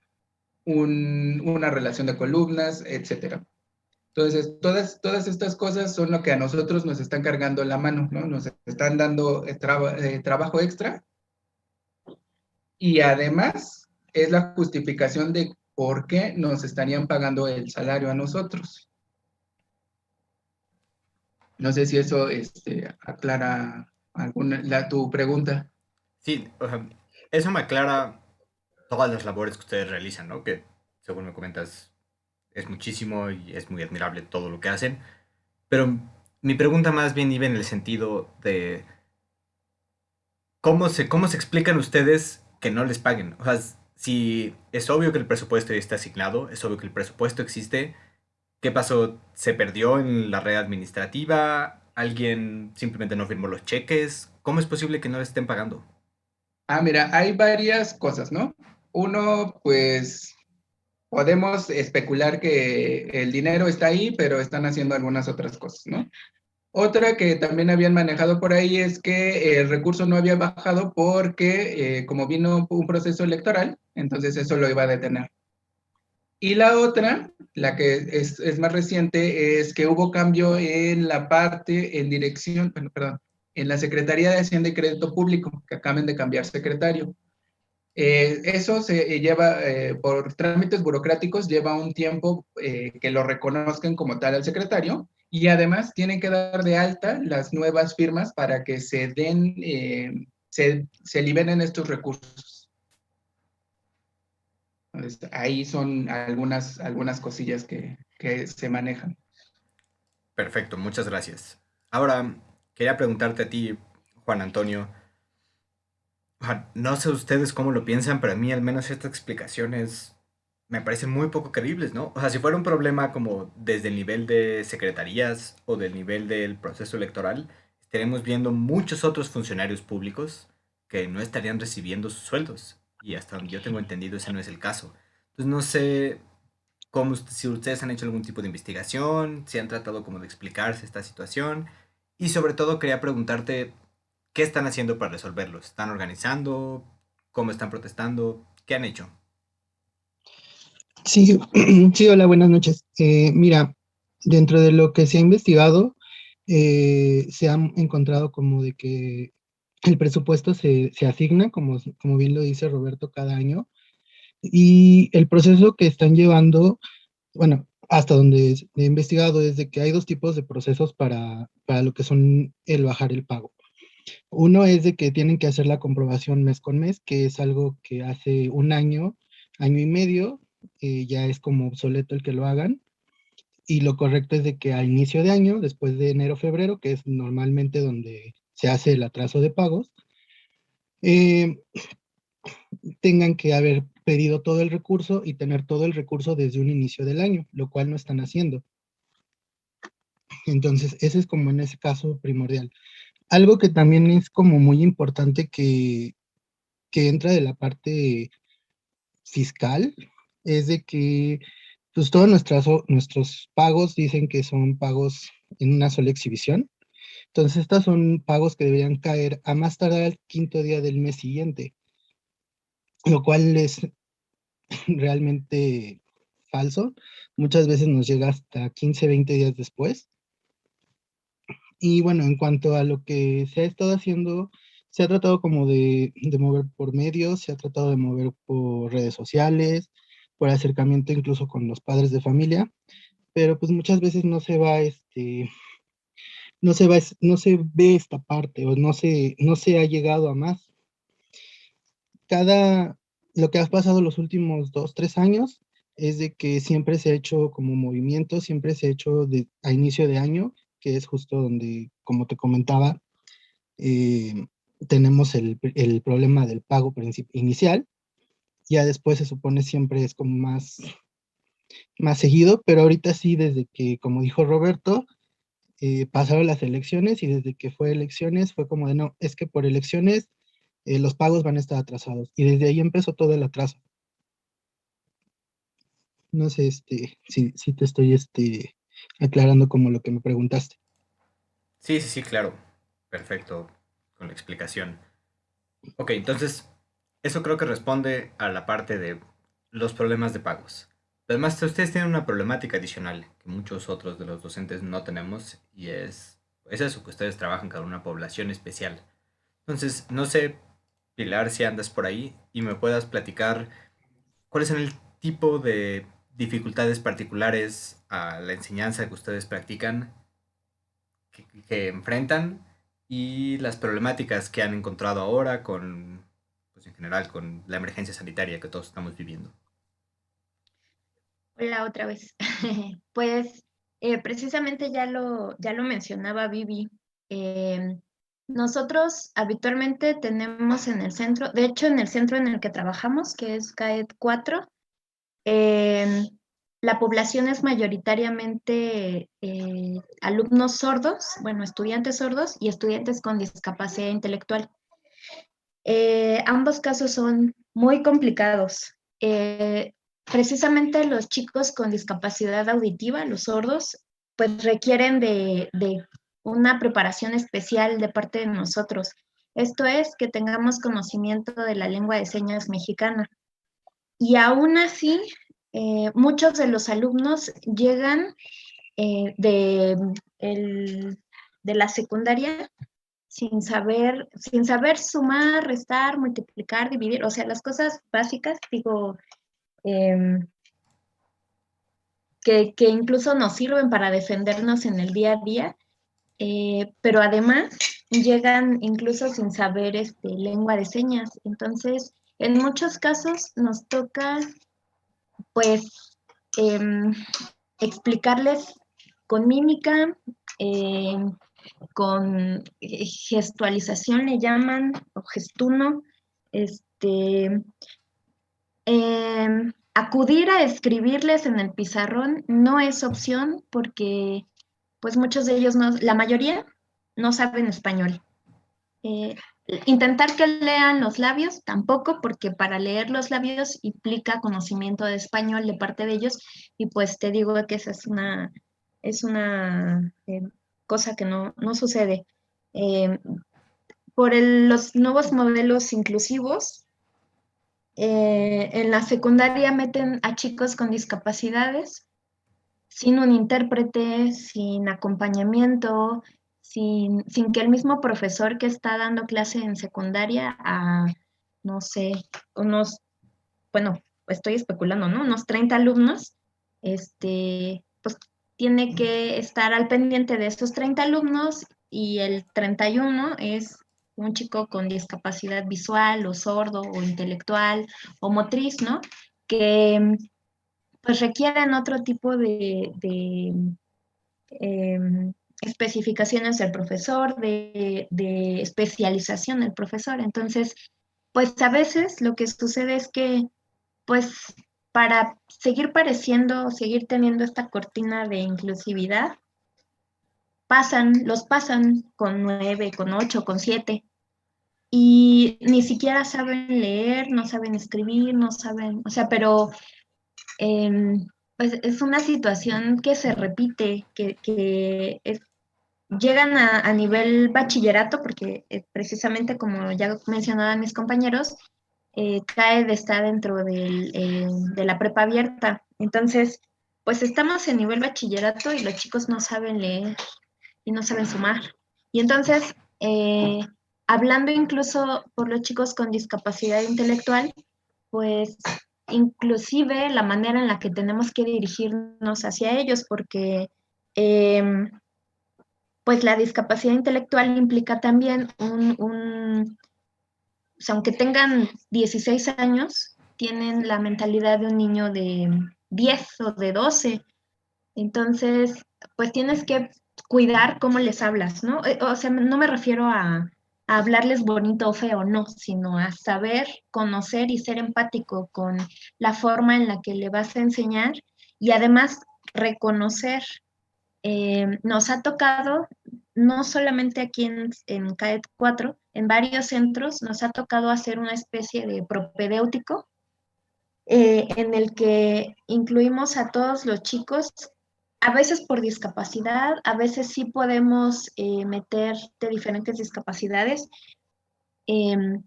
Speaker 10: una relación de columnas, etcétera. Entonces, todas estas cosas son lo que a nosotros nos están cargando la mano, ¿no? Nos están dando trabajo extra, y además es la justificación de por qué nos estarían pagando el salario a nosotros. No sé si eso aclara tu pregunta.
Speaker 2: Sí, o sea, eso me aclara todas las labores que ustedes realizan, ¿no? Que, según me comentas, es muchísimo y es muy admirable todo lo que hacen. Pero mi pregunta más bien iba en el sentido de cómo se explican ustedes que no les paguen. O sea, si es obvio que el presupuesto ya está asignado, es obvio que el presupuesto existe. ¿Qué pasó? ¿Se perdió en la red administrativa? ¿Alguien simplemente no firmó los cheques? ¿Cómo es posible que no les estén pagando?
Speaker 10: Mira, hay varias cosas, ¿no? Uno, pues, podemos especular que el dinero está ahí, pero están haciendo algunas otras cosas, ¿no? Otra que también habían manejado por ahí es que el recurso no había bajado porque como vino un proceso electoral, entonces eso lo iba a detener. Y la otra, la que es más reciente, es que hubo cambio en la parte, en dirección, bueno, perdón, en la Secretaría de Hacienda y Crédito Público, que acaban de cambiar secretario. Eso se lleva, por trámites burocráticos, lleva un tiempo que lo reconozcan como tal al secretario y además tienen que dar de alta las nuevas firmas para que se den, se liberen estos recursos. Entonces, ahí son algunas cosillas que se manejan.
Speaker 2: Perfecto, muchas gracias. Ahora, quería preguntarte a ti, Juan Antonio. No sé ustedes cómo lo piensan, pero a mí al menos estas explicaciones me parecen muy poco creíbles, ¿no? O sea, si fuera un problema como desde el nivel de secretarías o del nivel del proceso electoral, estaremos viendo muchos otros funcionarios públicos que no estarían recibiendo sus sueldos. Y hasta donde yo tengo entendido, ese no es el caso. Entonces, no sé cómo, si ustedes han hecho algún tipo de investigación, si han tratado como de explicarse esta situación. Y sobre todo quería preguntarte, ¿qué están haciendo para resolverlo? ¿Están organizando? ¿Cómo están protestando? ¿Qué han hecho?
Speaker 7: Sí, sí, hola, buenas noches. Mira, dentro de lo que se ha investigado, se han encontrado como de que el presupuesto se asigna, como bien lo dice Roberto, cada año, y el proceso que están llevando, bueno, hasta donde he investigado, es de que hay dos tipos de procesos para lo que son el bajar el pago. Uno es de que tienen que hacer la comprobación mes con mes, que es algo que hace un año, año y medio, ya es como obsoleto el que lo hagan. Y lo correcto es de que a inicio de año, después de enero, febrero, que es normalmente donde se hace el atraso de pagos, eh, tengan que haber pedido todo el recurso y tener todo el recurso desde un inicio del año, lo cual no están haciendo. Entonces, ese es como en ese caso primordial. Algo que también es como muy importante que entra de la parte fiscal es de que pues todos nuestros pagos dicen que son pagos en una sola exhibición. Entonces, estos son pagos que deberían caer a más tardar el quinto día del mes siguiente, lo cual es realmente falso. Muchas veces nos llega hasta 15, 20 días después. Y bueno, en cuanto a lo que se ha estado haciendo, se ha tratado como de mover por medios, se ha tratado de mover por redes sociales, por acercamiento incluso con los padres de familia, pero pues muchas veces no se ve esta parte o no se ha llegado a más. Lo que ha pasado los últimos 2, 3 años es de que siempre se ha hecho como movimiento, siempre se ha hecho a inicio de año, que es justo donde, como te comentaba, eh, tenemos el problema del pago inicial. Ya después se supone siempre es como más seguido, pero ahorita sí, desde que, como dijo Roberto, pasaron las elecciones y desde que fue elecciones fue como de no, es que por elecciones los pagos van a estar atrasados y desde ahí empezó todo el atraso. No sé, si te estoy aclarando como lo que me preguntaste.
Speaker 2: Sí, sí, sí, claro. Perfecto, con la explicación. Ok, entonces, eso creo que responde a la parte de los problemas de pagos. Además, ustedes tienen una problemática adicional que muchos otros de los docentes no tenemos y es eso, que ustedes trabajan con una población especial. Entonces, no sé, Pilar, si andas por ahí y me puedas platicar cuáles son el tipo de dificultades particulares a la enseñanza que ustedes practican, que enfrentan y las problemáticas que han encontrado ahora con, pues en general, con la emergencia sanitaria que todos estamos viviendo.
Speaker 8: Hola otra vez. Pues precisamente ya lo mencionaba Vivi. Nosotros habitualmente tenemos en el centro, de hecho en el centro en el que trabajamos, que es CAED 4, la población es mayoritariamente alumnos sordos, bueno, estudiantes sordos y estudiantes con discapacidad intelectual. Ambos casos son muy complicados. Precisamente los chicos con discapacidad auditiva, los sordos, pues requieren de una preparación especial de parte de nosotros. Esto es, que tengamos conocimiento de la lengua de señas mexicana. Y aún así, muchos de los alumnos llegan de la secundaria sin saber sumar, restar, multiplicar, dividir, o sea, las cosas básicas, digo, que incluso nos sirven para defendernos en el día a día, pero además llegan incluso sin saber lengua de señas. Entonces, en muchos casos nos toca, pues, explicarles con mímica, con gestualización le llaman, o gestuno, acudir a escribirles en el pizarrón no es opción porque pues muchos de ellos, la mayoría, no saben español. Intentar que lean los labios, tampoco, porque para leer los labios implica conocimiento de español de parte de ellos, y pues te digo que esa es una cosa que no sucede. Por los nuevos modelos inclusivos, en la secundaria meten a chicos con discapacidades sin un intérprete, sin acompañamiento, sin que el mismo profesor que está dando clase en secundaria a, no sé, bueno, estoy especulando, ¿no? Unos 30 alumnos, pues tiene que estar al pendiente de estos 30 alumnos, y el 31 es un chico con discapacidad visual o sordo o intelectual o motriz, ¿no? Que pues requieren otro tipo de especificaciones del profesor, de especialización del profesor. Entonces, pues a veces lo que sucede es que, pues, para seguir seguir teniendo esta cortina de inclusividad, los pasan con 9, con 8, con 7, y ni siquiera saben leer, no saben escribir, no saben, o sea, pero pues es una situación que se repite, que llegan a nivel bachillerato, porque precisamente como ya mencionaban mis compañeros, CAED está dentro de la prepa abierta. Entonces, pues estamos en nivel bachillerato y los chicos no saben leer y no saben sumar. Y entonces, hablando incluso por los chicos con discapacidad intelectual, pues inclusive la manera en la que tenemos que dirigirnos hacia ellos, porque pues la discapacidad intelectual implica también o sea, aunque tengan 16 años, tienen la mentalidad de un niño de 10 o de 12. Entonces, pues tienes que cuidar cómo les hablas, ¿no? O sea, no me refiero a hablarles bonito o feo, no, sino a saber, conocer y ser empático con la forma en la que le vas a enseñar, y además reconocer. Nos ha tocado, no solamente aquí en CAED 4, en varios centros nos ha tocado hacer una especie de propedéutico, en el que incluimos a todos los chicos, a veces por discapacidad, a veces sí podemos meter de diferentes discapacidades, en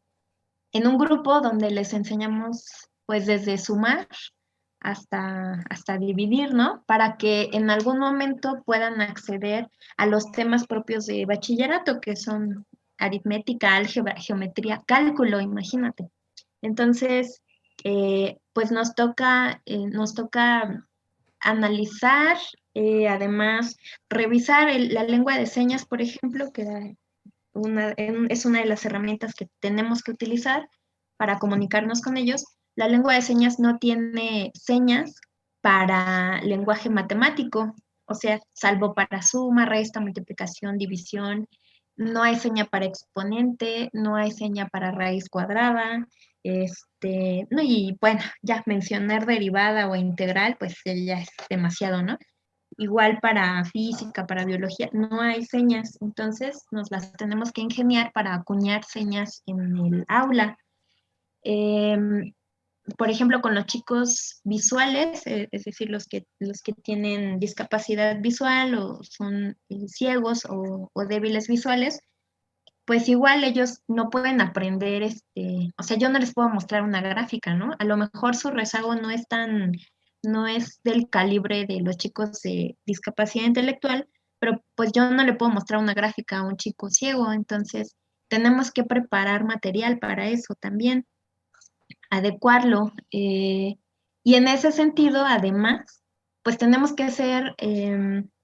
Speaker 8: un grupo donde les enseñamos pues desde sumar hasta dividir, ¿no? Para que en algún momento puedan acceder a los temas propios de bachillerato, que son aritmética, álgebra, geometría, cálculo, imagínate. Entonces, pues nos toca analizar, además revisar la lengua de señas, por ejemplo, que es una de las herramientas que tenemos que utilizar para comunicarnos con ellos. La lengua de señas no tiene señas para lenguaje matemático, o sea, salvo para suma, resta, multiplicación, división. No hay seña para exponente, no hay seña para raíz cuadrada, no, y bueno, ya mencionar derivada o integral, pues ya es demasiado, ¿no? Igual para física, para biología, no hay señas, entonces nos las tenemos que ingeniar para acuñar señas en el aula. por ejemplo, con los chicos visuales, es decir, los que tienen discapacidad visual o son ciegos o débiles visuales, pues igual ellos no pueden aprender, o sea, yo no les puedo mostrar una gráfica, ¿no? A lo mejor su rezago no es del calibre de los chicos de discapacidad intelectual, pero pues yo no le puedo mostrar una gráfica a un chico ciego, entonces tenemos que preparar material para eso también, adecuarlo. Y en ese sentido, además, pues tenemos que ser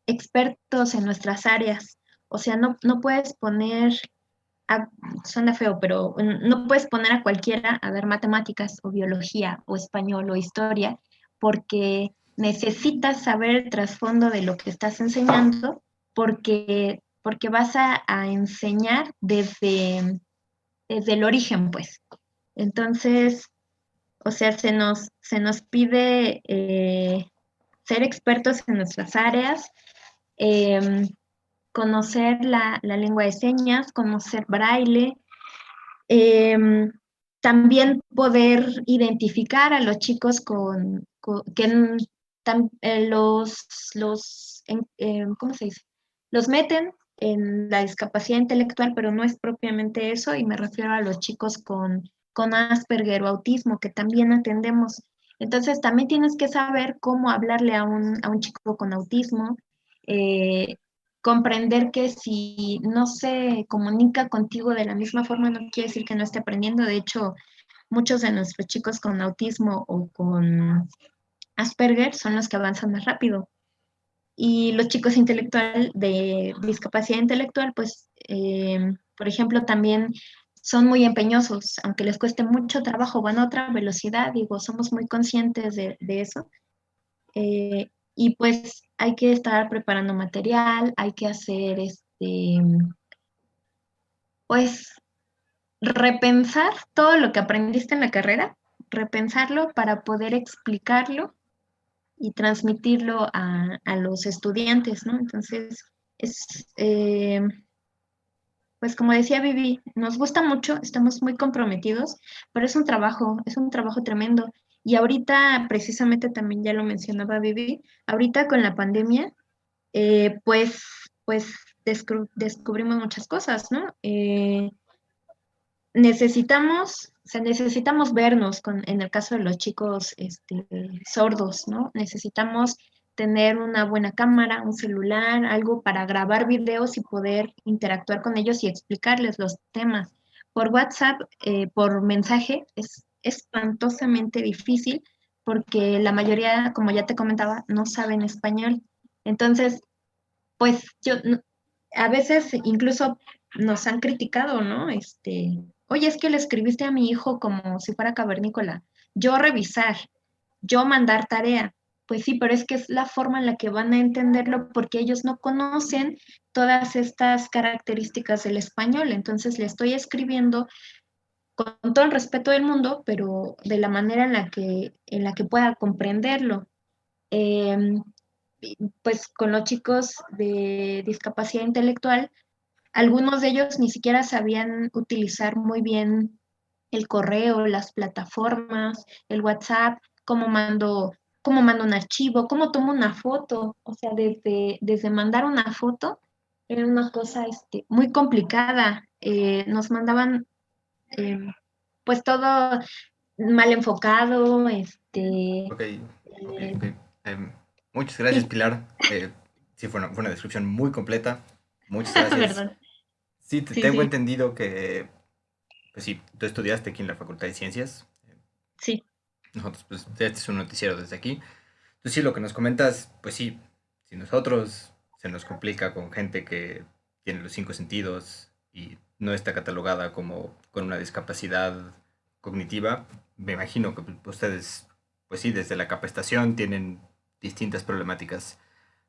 Speaker 8: expertos en nuestras áreas. O sea, no puedes poner suena feo, pero no puedes poner a cualquiera a ver matemáticas o biología o español o historia porque necesitas saber el trasfondo de lo que estás enseñando porque vas a enseñar desde el origen, pues. Entonces, o sea, se nos pide ser expertos en nuestras áreas, em, conocer la lengua de señas, conocer braille, em, también poder identificar a los chicos que ¿cómo se dice? Los meten en la discapacidad intelectual, pero no es propiamente eso, y me refiero a los chicos con Asperger o autismo, que también atendemos. Entonces, también tienes que saber cómo hablarle a un chico con autismo, eh, comprender que si no se comunica contigo de la misma forma no quiere decir que no esté aprendiendo. De hecho, muchos de nuestros chicos con autismo o con Asperger son los que avanzan más rápido. Y los chicos intelectual de discapacidad intelectual, pues, por ejemplo, también son muy empeñosos, aunque les cueste mucho trabajo, van a otra velocidad, digo, somos muy conscientes de eso. Y pues hay que estar preparando material, hay que hacer pues repensar todo lo que aprendiste en la carrera, repensarlo para poder explicarlo y transmitirlo a los estudiantes, ¿no? Entonces, es, pues como decía Vivi, nos gusta mucho, estamos muy comprometidos, pero es un trabajo tremendo. Y ahorita, precisamente también ya lo mencionaba Vivi, ahorita con la pandemia, pues descubrimos muchas cosas, ¿no? Necesitamos vernos en el caso de los chicos sordos, ¿no? Necesitamos tener una buena cámara, un celular, algo para grabar videos y poder interactuar con ellos y explicarles los temas. Por WhatsApp, por mensaje, es espantosamente difícil porque la mayoría, como ya te comentaba, no saben español. Entonces, pues a veces incluso nos han criticado, ¿no? Oye, es que le escribiste a mi hijo como si fuera cavernícola. Yo revisar, yo mandar tarea. Pues sí, pero es que es la forma en la que van a entenderlo porque ellos no conocen todas estas características del español. Entonces le estoy escribiendo con todo el respeto del mundo, pero de la manera en la que pueda comprenderlo. Em, pues con los chicos de discapacidad intelectual, algunos de ellos ni siquiera sabían utilizar muy bien el correo, las plataformas, el WhatsApp, cómo mando un archivo, cómo tomo una foto. O sea, desde mandar una foto era una cosa muy complicada. Nos mandaban pues todo mal enfocado,
Speaker 2: Ok, ok,
Speaker 8: eh,
Speaker 2: ok. Muchas gracias,
Speaker 8: sí,
Speaker 2: Pilar. Sí, fue una descripción muy completa. Muchas gracias.
Speaker 8: ¿verdad?
Speaker 2: Sí,
Speaker 8: Sí,
Speaker 2: tengo
Speaker 8: sí,
Speaker 2: entendido que, pues sí, tú estudiaste aquí en la Facultad de Ciencias.
Speaker 8: sí.
Speaker 2: Nosotros, pues, este es un noticiero desde aquí. Entonces, sí, lo que nos comentas, pues sí, si nosotros se nos complica con gente que tiene los cinco sentidos y no está catalogada como con una discapacidad cognitiva, me imagino que ustedes, pues sí, desde la capacitación tienen distintas problemáticas.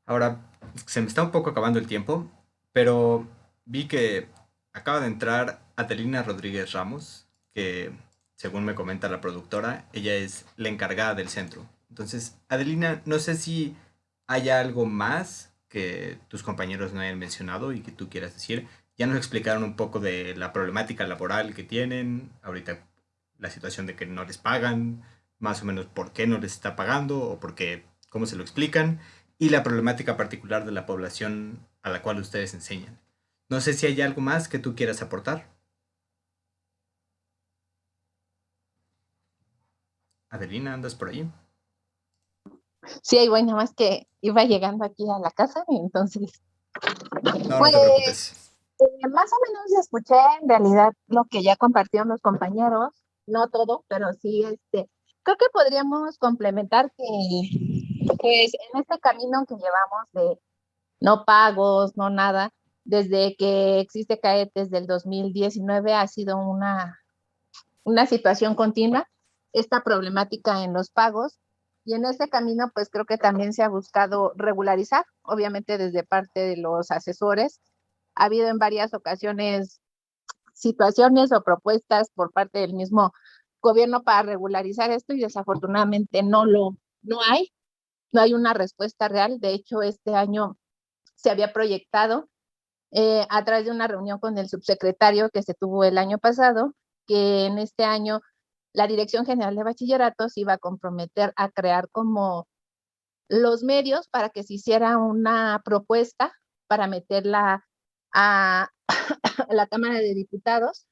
Speaker 2: Ahora, se me está un poco acabando el tiempo, pero vi que acaba de entrar Adelina Rodríguez Ramos, que según me comenta la productora, ella es la encargada del centro. Entonces, Adelina, no sé si hay algo más que tus compañeros no hayan mencionado y que tú quieras decir. Ya nos explicaron un poco de la problemática laboral que tienen, ahorita la situación de que no les pagan, más o menos por qué no les está pagando o por qué, cómo se lo explican, y la problemática particular de la población a la cual ustedes enseñan. No sé si hay algo más que tú quieras aportar. Adelina, ¿andas por ahí?
Speaker 11: Sí, ahí voy, nada más que iba llegando aquí a la casa, y entonces,
Speaker 2: No, no
Speaker 11: pues,
Speaker 2: te preocupes.
Speaker 11: más o menos escuché en realidad lo que ya compartieron los compañeros, no todo, pero sí, creo que podríamos complementar que, pues, en este camino que llevamos de no pagos, no nada, desde que existe CAET desde el 2019 ha sido una situación continua, esta problemática en los pagos, y en este camino pues creo que también se ha buscado regularizar, obviamente desde parte de los asesores. Ha habido en varias ocasiones situaciones o propuestas por parte del mismo gobierno para regularizar esto y desafortunadamente no hay una respuesta real. De hecho, este año se había proyectado a través de una reunión con el subsecretario que se tuvo el año pasado, que en este año la Dirección General de Bachilleratos iba a comprometer a crear como los medios para que se hiciera una propuesta para meterla a la Cámara de Diputados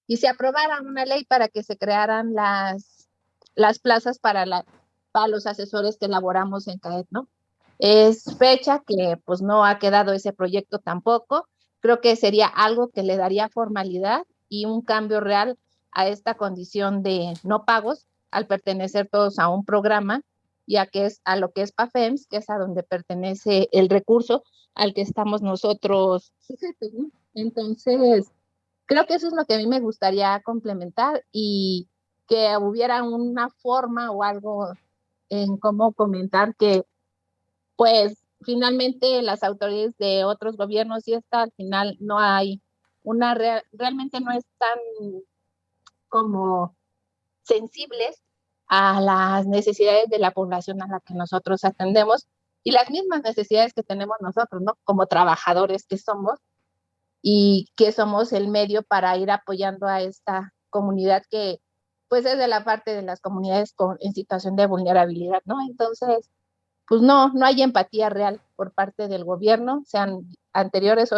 Speaker 11: y se aprobara una ley para que se crearan las plazas para los asesores que elaboramos en CAET, ¿no? Es fecha que pues no ha quedado ese proyecto tampoco. Creo que sería algo que le daría formalidad y un cambio real a esta condición de no pagos al pertenecer todos a un programa, ya que es a lo que es PAFEMS, que es a donde pertenece el recurso al que estamos nosotros sujetos, ¿no? Entonces, creo que eso es lo que a mí me gustaría complementar y que hubiera una forma o algo en cómo comentar que pues finalmente las autoridades de otros gobiernos y esta al final no hay realmente no están como sensibles a las necesidades de la población a la que nosotros atendemos y las mismas necesidades que tenemos nosotros, ¿no? Como trabajadores que somos y que somos el medio para ir apoyando a esta comunidad que pues es de la parte de las comunidades en situación de vulnerabilidad, ¿no? Entonces, pues no hay empatía real por parte del gobierno, sean anteriores o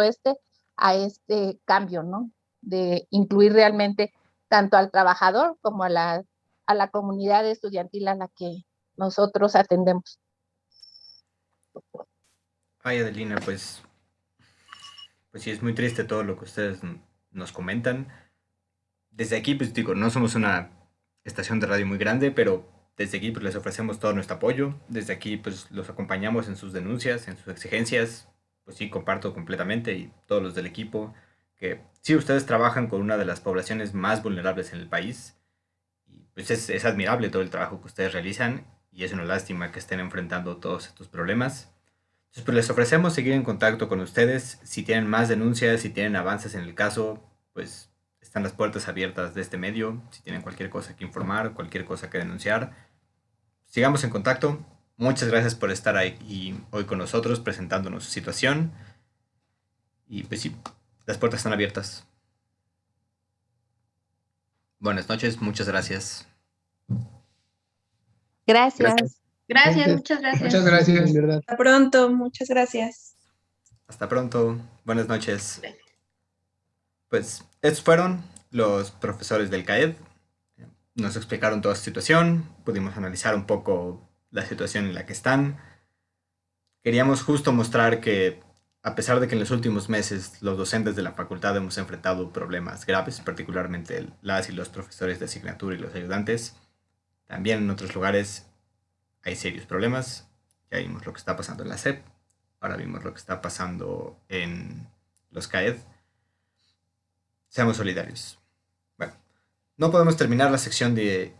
Speaker 11: a este cambio, ¿no? De incluir realmente tanto al trabajador como a la comunidad estudiantil a la que nosotros atendemos.
Speaker 2: Ay, Adelina, pues sí, es muy triste todo lo que ustedes nos comentan. Desde aquí, pues digo, no somos una estación de radio muy grande, pero desde aquí pues les ofrecemos todo nuestro apoyo. Desde aquí pues los acompañamos en sus denuncias, en sus exigencias. Pues sí, comparto completamente y todos los del equipo que sí, ustedes trabajan con una de las poblaciones más vulnerables en el país. Y pues es admirable todo el trabajo que ustedes realizan y es una lástima que estén enfrentando todos estos problemas. Entonces, pues les ofrecemos seguir en contacto con ustedes. Si tienen más denuncias, si tienen avances en el caso, pues están las puertas abiertas de este medio. Si tienen cualquier cosa que informar, cualquier cosa que denunciar, sigamos en contacto. Muchas gracias por estar ahí hoy con nosotros presentándonos su situación. Y pues sí, las puertas están abiertas. Buenas noches, muchas gracias.
Speaker 11: Gracias.
Speaker 8: Gracias, muchas gracias.
Speaker 10: Muchas gracias.
Speaker 9: Hasta pronto, muchas gracias.
Speaker 2: Hasta pronto, buenas noches. Pues estos fueron los profesores del CAED. Nos explicaron toda su situación, pudimos analizar un poco la situación en la que están. Queríamos justo mostrar que, a pesar de que en los últimos meses los docentes de la facultad hemos enfrentado problemas graves, particularmente las y los profesores de asignatura y los ayudantes, también en otros lugares hay serios problemas. Ya vimos lo que está pasando en la SEP, ahora vimos lo que está pasando en los CAED. Seamos solidarios. Bueno, no podemos terminar la sección de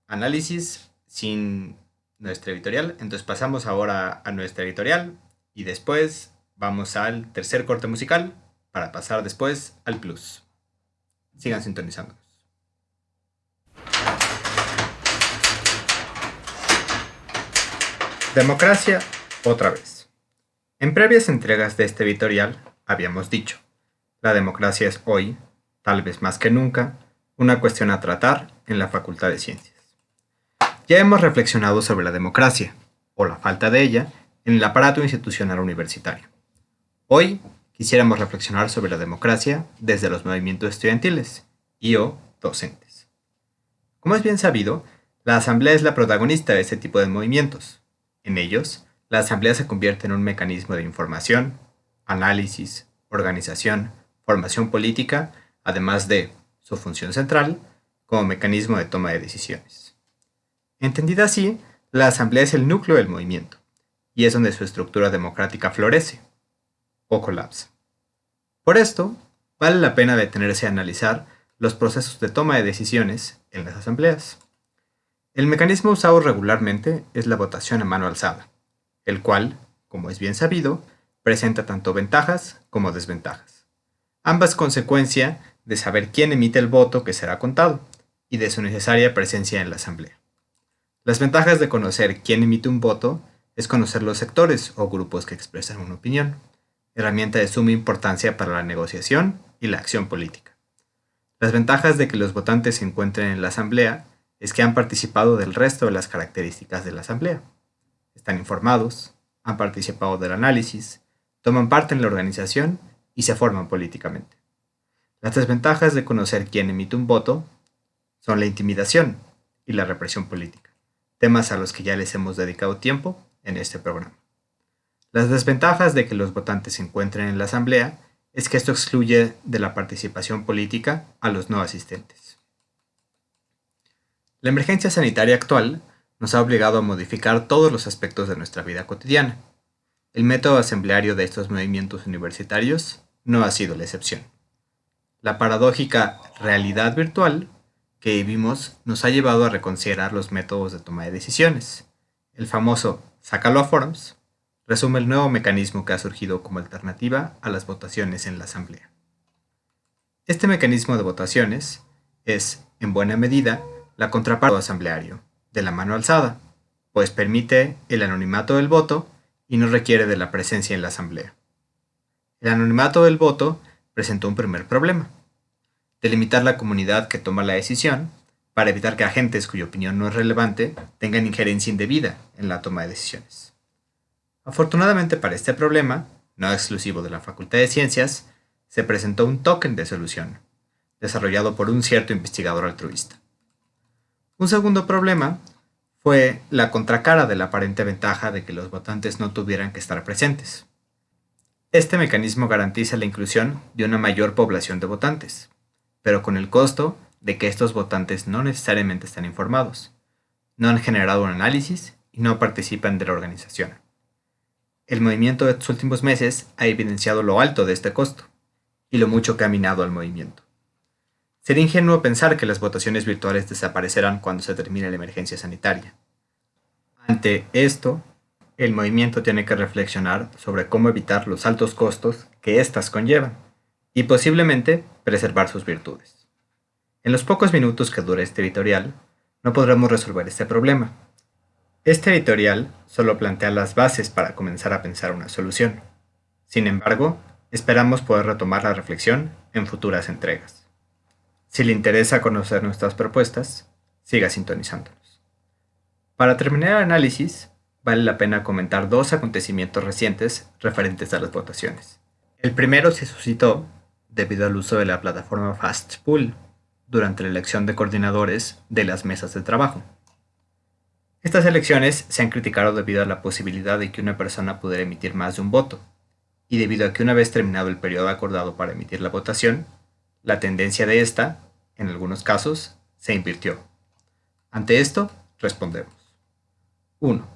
Speaker 2: análisis sin nuestra editorial, entonces pasamos ahora a nuestra editorial y después vamos al tercer corte musical para pasar después al plus. Sigan sintonizándonos. Democracia otra vez. En previas entregas de este editorial habíamos dicho, la democracia es hoy, tal vez más que nunca, una cuestión a tratar en la Facultad de Ciencias. Ya hemos reflexionado sobre la democracia, o la falta de ella, en el aparato institucional universitario. Hoy quisiéramos reflexionar sobre la democracia desde los movimientos estudiantiles y/o docentes. Como es bien sabido, la asamblea es la protagonista de este tipo de movimientos. En ellos, la asamblea se convierte en un mecanismo de información, análisis, organización, formación política, además de su función central como mecanismo de toma de decisiones. Entendida así, la asamblea es el núcleo del movimiento, y es donde su estructura democrática florece o colapsa. Por esto, vale la pena detenerse a analizar los procesos de toma de decisiones en las asambleas. El mecanismo usado regularmente es la votación a mano alzada, el cual, como es bien sabido, presenta tanto ventajas como desventajas. Ambas consecuencia de saber quién emite el voto que será contado y de su necesaria presencia en la asamblea. Las ventajas de conocer quién emite un voto es conocer los sectores o grupos que expresan una opinión, herramienta de suma importancia para la negociación y la acción política. Las ventajas de que los votantes se encuentren en la asamblea es que han participado del resto de las características de la asamblea. Están informados, han participado del análisis, toman parte en la organización y se forman políticamente. Las desventajas de conocer quién emite un voto son la intimidación y la represión política, temas a los que ya les hemos dedicado tiempo en este programa. Las desventajas de que los votantes se encuentren en la asamblea es que esto excluye de la participación política a los no asistentes. La emergencia sanitaria actual nos ha obligado a modificar todos los aspectos de nuestra vida cotidiana. El método asambleario de estos movimientos universitarios no ha sido la excepción. La paradójica realidad virtual que vivimos nos ha llevado a reconsiderar los métodos de toma de decisiones. El famoso "sácalo a forums" resume el nuevo mecanismo que ha surgido como alternativa a las votaciones en la asamblea. Este mecanismo de votaciones es, en buena medida, la contraparte asambleario, de la mano alzada, pues permite el anonimato del voto y no requiere de la presencia en la asamblea. El anonimato del voto presentó un primer problema: delimitar la comunidad que toma la decisión para evitar que agentes cuya opinión no es relevante tengan injerencia indebida en la toma de decisiones. Afortunadamente para este problema, no exclusivo de la Facultad de Ciencias, se presentó un token de solución, desarrollado por un cierto investigador altruista. Un segundo problema fue la contracara de la aparente ventaja de que los votantes no tuvieran que estar presentes. Este mecanismo garantiza la inclusión de una mayor población de votantes, pero con el costo de que estos votantes no necesariamente están informados, no han generado un análisis y no participan de la organización. El movimiento de estos últimos meses ha evidenciado lo alto de este costo y lo mucho que ha minado al movimiento. Sería ingenuo pensar que las votaciones virtuales desaparecerán cuando se termine la emergencia sanitaria. Ante esto, el movimiento tiene que reflexionar sobre cómo evitar los altos costos que éstas conllevan y posiblemente preservar sus virtudes. En los pocos minutos que dure este editorial, no podremos resolver este problema. Este editorial solo plantea las bases para comenzar a pensar una solución. Sin embargo, esperamos poder retomar la reflexión en futuras entregas. Si le interesa conocer nuestras propuestas, siga sintonizándonos. Para terminar el análisis, vale la pena comentar dos acontecimientos recientes referentes a las votaciones. El primero se suscitó debido al uso de la plataforma Fastpool durante la elección de coordinadores de las mesas de trabajo. Estas elecciones se han criticado debido a la posibilidad de que una persona pudiera emitir más de un voto, y debido a que una vez terminado el periodo acordado para emitir la votación, la tendencia de esta, en algunos casos, se invirtió. Ante esto, respondemos. 1.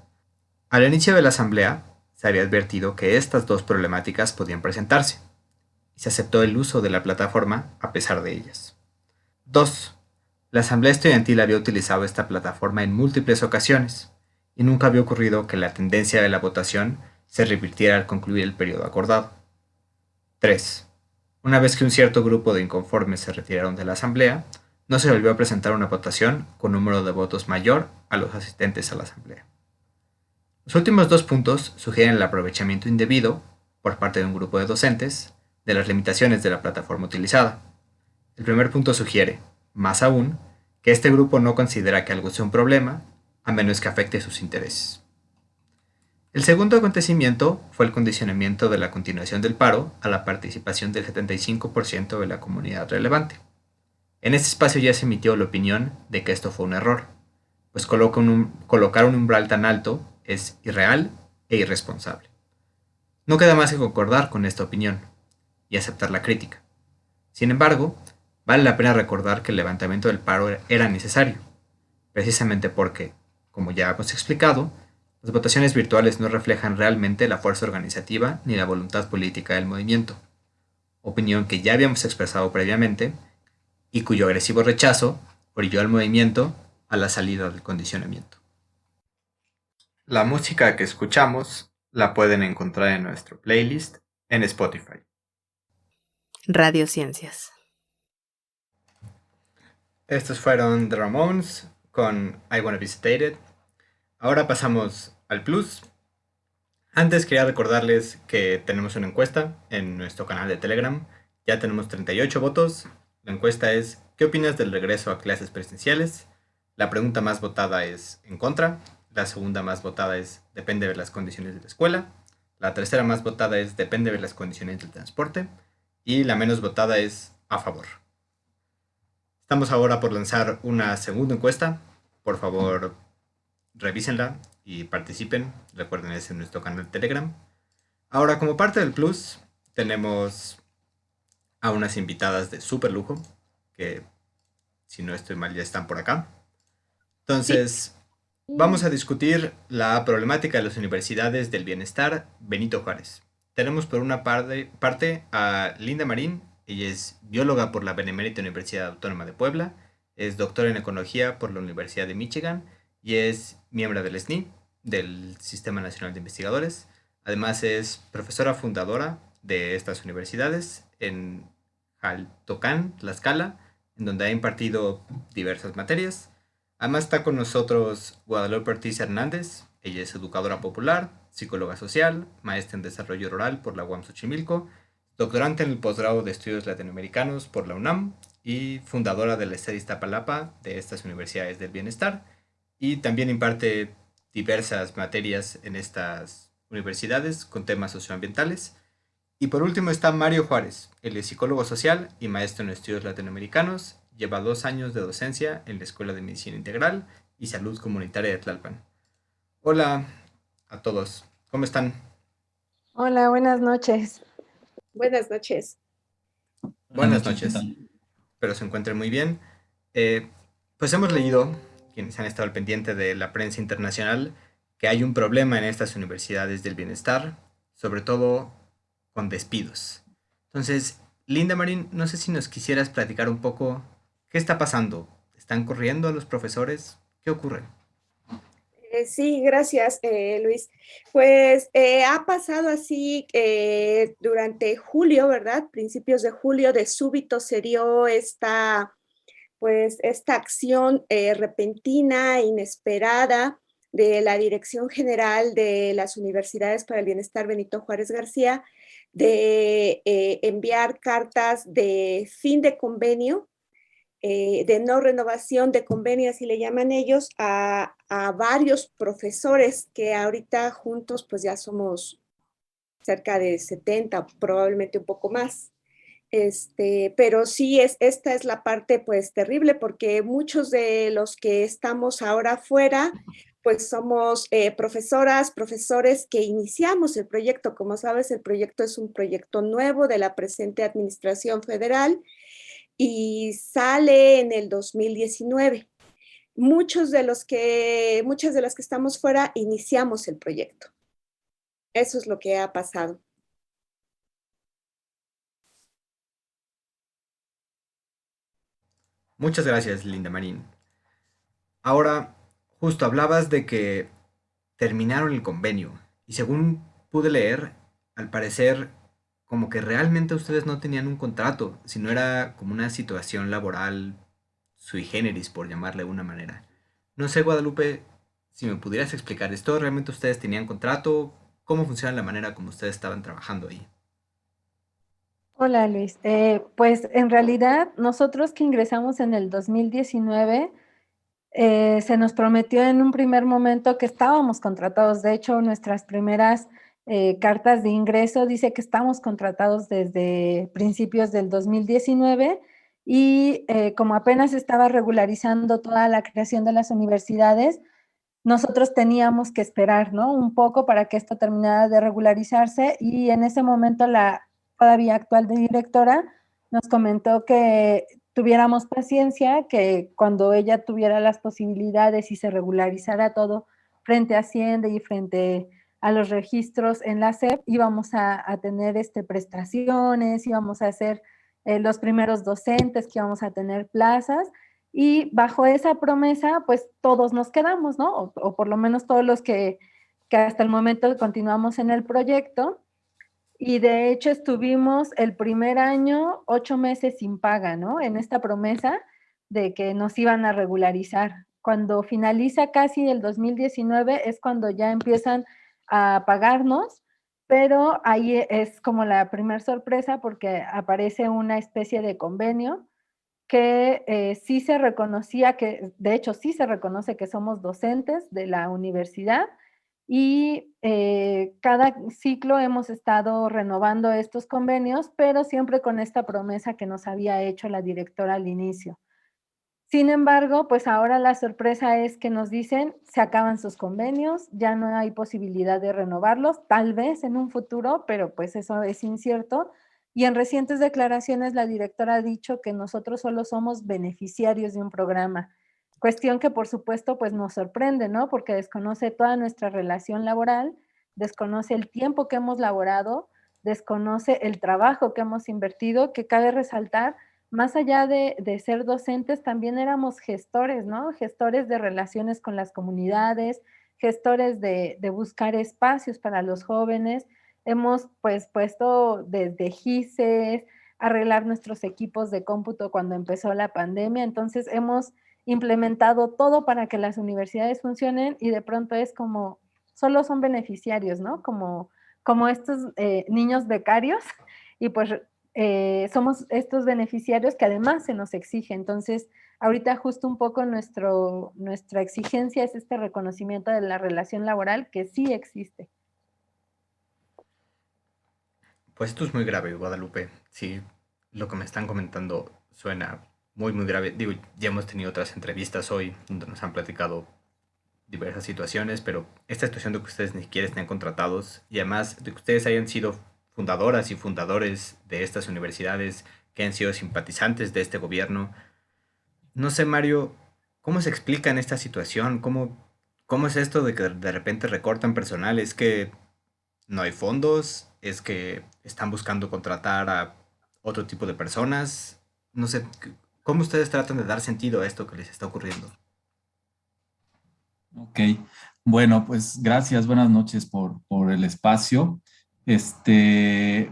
Speaker 2: Al inicio de la asamblea, se había advertido que estas dos problemáticas podían presentarse, y se aceptó el uso de la plataforma a pesar de ellas. 2. La asamblea estudiantil había utilizado esta plataforma en múltiples ocasiones, y nunca había ocurrido que la tendencia de la votación se revirtiera al concluir el periodo acordado. 3. Una vez que un cierto grupo de inconformes se retiraron de la asamblea, no se volvió a presentar una votación con número de votos mayor a los asistentes a la asamblea. Los últimos dos puntos sugieren el aprovechamiento indebido, por parte de un grupo de docentes, de las limitaciones de la plataforma utilizada. El primer punto sugiere, más aún, que este grupo no considera que algo sea un problema, a menos que afecte sus intereses. El segundo acontecimiento fue el condicionamiento de la continuación del paro a la participación del 75% de la comunidad relevante. En este espacio ya se emitió la opinión de que esto fue un error, pues colocar un umbral tan alto es irreal e irresponsable. No queda más que concordar con esta opinión y aceptar la crítica. Sin embargo, vale la pena recordar que el levantamiento del paro era necesario, precisamente porque, como ya hemos explicado, las votaciones virtuales no reflejan realmente la fuerza organizativa ni la voluntad política del movimiento, opinión que ya habíamos expresado previamente y cuyo agresivo rechazo orilló al movimiento a la salida del condicionamiento. La música que escuchamos la pueden encontrar en nuestro playlist en Spotify.
Speaker 12: Radiociencias.
Speaker 2: Estos fueron The Ramones con I Wanna Be Sedated. Ahora pasamos al plus. Antes quería recordarles que tenemos una encuesta en nuestro canal de Telegram. Ya tenemos 38 votos. La encuesta es: ¿qué opinas del regreso a clases presenciales? La pregunta más votada es en contra. La segunda más votada es depende de las condiciones de la escuela. La tercera más votada es depende de las condiciones del transporte. Y la menos votada es a favor. Estamos ahora por lanzar una segunda encuesta. Por favor, revísenla y participen. Recuerden, es en nuestro canal de Telegram. Ahora, como parte del plus, tenemos a unas invitadas de súper lujo, que si no estoy mal ya están por acá. Entonces, vamos a discutir la problemática de las universidades del bienestar Benito Juárez. Tenemos por una parte a Linda Marín. Ella es bióloga por la Benemérita Universidad Autónoma de Puebla, es doctora en ecología por la Universidad de Michigan y es miembro del SNI, del Sistema Nacional de Investigadores. Además es profesora fundadora de estas universidades en Jaltocán, Tlaxcala, en donde ha impartido diversas materias. Además está con nosotros Guadalupe Ortiz Hernández. Ella es educadora popular, psicóloga social, maestra en desarrollo rural por la UAM Xochimilco, doctorante en el posgrado de estudios latinoamericanos por la UNAM y fundadora de la sede Iztapalapa de estas universidades del bienestar, y también imparte diversas materias en estas universidades con temas socioambientales. Y por último está Mario Juárez. Él es psicólogo social y maestro en estudios latinoamericanos. Lleva 2 años de docencia en la Escuela de Medicina Integral y Salud Comunitaria de Tlalpan. Hola a todos, ¿cómo están?
Speaker 13: Hola, buenas noches. Buenas noches.
Speaker 2: Buenas noches. Espero se encuentren muy bien. Pues hemos leído, quienes han estado al pendiente de la prensa internacional, que hay un problema en estas universidades del bienestar, sobre todo con despidos. Entonces, Linda Marín, no sé si nos quisieras platicar un poco qué está pasando. ¿Están corriendo a los profesores? ¿Qué ocurre?
Speaker 13: Sí, gracias, Luis. Pues ha pasado así durante julio, ¿verdad? Principios de julio, de súbito se dio esta acción repentina, inesperada de la Dirección General de las Universidades para el Bienestar Benito Juárez García de enviar cartas de fin de convenio, de no renovación de convenio, así le llaman ellos, a varios profesores que ahorita juntos pues ya somos cerca de 70, probablemente un poco más. Pero sí, esta es la parte pues terrible, porque muchos de los que estamos ahora afuera pues somos profesoras, profesores que iniciamos el proyecto. Como sabes, el proyecto es un proyecto nuevo de la presente administración federal y sale en el 2019. Muchas de las que estamos fuera iniciamos el proyecto. Eso es lo que ha pasado.
Speaker 2: Muchas gracias, Linda Marín. Ahora, justo hablabas de que terminaron el convenio y según pude leer, al parecer como que realmente ustedes no tenían un contrato, sino era como una situación laboral sui generis, por llamarle de una manera. No sé, Guadalupe, si me pudieras explicar esto, ¿realmente ustedes tenían contrato? ¿Cómo funciona la manera como ustedes estaban trabajando ahí?
Speaker 14: Hola Luis, pues en realidad nosotros que ingresamos en el 2019, se nos prometió en un primer momento que estábamos contratados. De hecho, nuestras primeras cartas de ingreso dice que estamos contratados desde principios del 2019 y como apenas estaba regularizando toda la creación de las universidades, nosotros teníamos que esperar, ¿no? Un poco para que esto terminara de regularizarse y en ese momento la todavía actual directora nos comentó que tuviéramos paciencia, que cuando ella tuviera las posibilidades y se regularizara todo frente a Hacienda y frente a los registros en la SEP, íbamos a tener prestaciones, íbamos a ser los primeros docentes, que íbamos a tener plazas, y bajo esa promesa, pues todos nos quedamos, ¿no? O por lo menos todos los que hasta el momento continuamos en el proyecto. Y de hecho estuvimos el primer año 8 meses sin paga, ¿no? En esta promesa de que nos iban a regularizar. Cuando finaliza casi el 2019 es cuando ya empiezan a pagarnos, pero ahí es como la primera sorpresa porque aparece una especie de convenio que sí se reconocía que, de hecho sí se reconoce que somos docentes de la universidad y cada ciclo hemos estado renovando estos convenios, pero siempre con esta promesa que nos había hecho la directora al inicio. Sin embargo, pues ahora la sorpresa es que nos dicen, se acaban sus convenios, ya no hay posibilidad de renovarlos, tal vez en un futuro, pero pues eso es incierto. Y en recientes declaraciones la directora ha dicho que nosotros solo somos beneficiarios de un programa, cuestión que por supuesto pues nos sorprende, ¿no? Porque desconoce toda nuestra relación laboral, desconoce el tiempo que hemos laborado, desconoce el trabajo que hemos invertido, que cabe resaltar más allá de ser docentes, también éramos gestores, ¿no? Gestores de relaciones con las comunidades, gestores de buscar espacios para los jóvenes. Hemos pues puesto desde GISES, arreglar nuestros equipos de cómputo cuando empezó la pandemia. Entonces hemos implementado todo para que las universidades funcionen y de pronto es como, solo son beneficiarios, ¿no? Como estos niños becarios y pues somos estos beneficiarios que además se nos exige. Entonces, ahorita justo un poco nuestra exigencia es este reconocimiento de la relación laboral que sí existe.
Speaker 2: Pues esto es muy grave, Guadalupe. Sí, lo que me están comentando suena muy, muy grave. Digo, ya hemos tenido otras entrevistas hoy donde nos han platicado diversas situaciones, pero esta situación de que ustedes ni siquiera estén contratados y además de que ustedes hayan sido fundadoras y fundadores de estas universidades, que han sido simpatizantes de este gobierno. No sé, Mario, ¿cómo se explica en esta situación? ¿Cómo es esto de que de repente recortan personal? ¿Es que no hay fondos? ¿Es que están buscando contratar a otro tipo de personas? No sé, ¿cómo ustedes tratan de dar sentido a esto que les está ocurriendo?
Speaker 12: Ok, bueno, pues gracias, buenas noches por el espacio.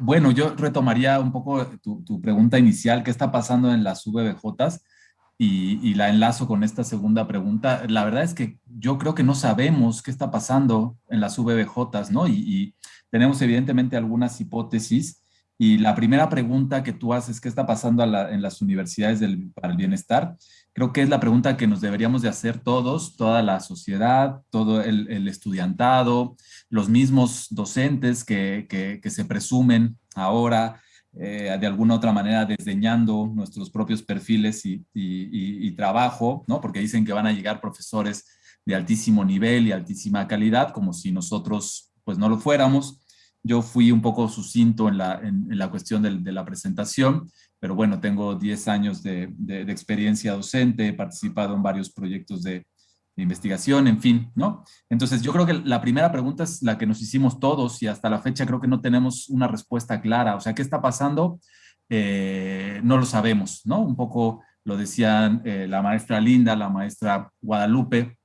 Speaker 12: Bueno, yo retomaría un poco tu pregunta inicial, ¿qué está pasando en las VBJs? Y la enlazo con esta segunda pregunta. La verdad es que yo creo que no sabemos qué está pasando en las VBJs, ¿no? Y tenemos evidentemente algunas hipótesis. Y la primera pregunta que tú haces, ¿qué está pasando en las universidades para el bienestar? Creo que es la pregunta que nos deberíamos de hacer todos, toda la sociedad, todo el estudiantado, los mismos docentes que se presumen ahora, de alguna otra manera desdeñando nuestros propios perfiles y trabajo, ¿no? Porque dicen que van a llegar profesores de altísimo nivel y altísima calidad, como si nosotros pues no lo fuéramos. Yo fui un poco sucinto en la cuestión de la presentación, pero bueno, tengo 10 años de experiencia docente, he participado en varios proyectos de investigación, en fin, ¿no? Entonces, yo creo que la primera pregunta es la que nos hicimos todos y hasta la fecha creo que no tenemos una respuesta clara. O sea, ¿qué está pasando? No lo sabemos, ¿no? Un poco lo decían la maestra Linda, la maestra Guadalupe,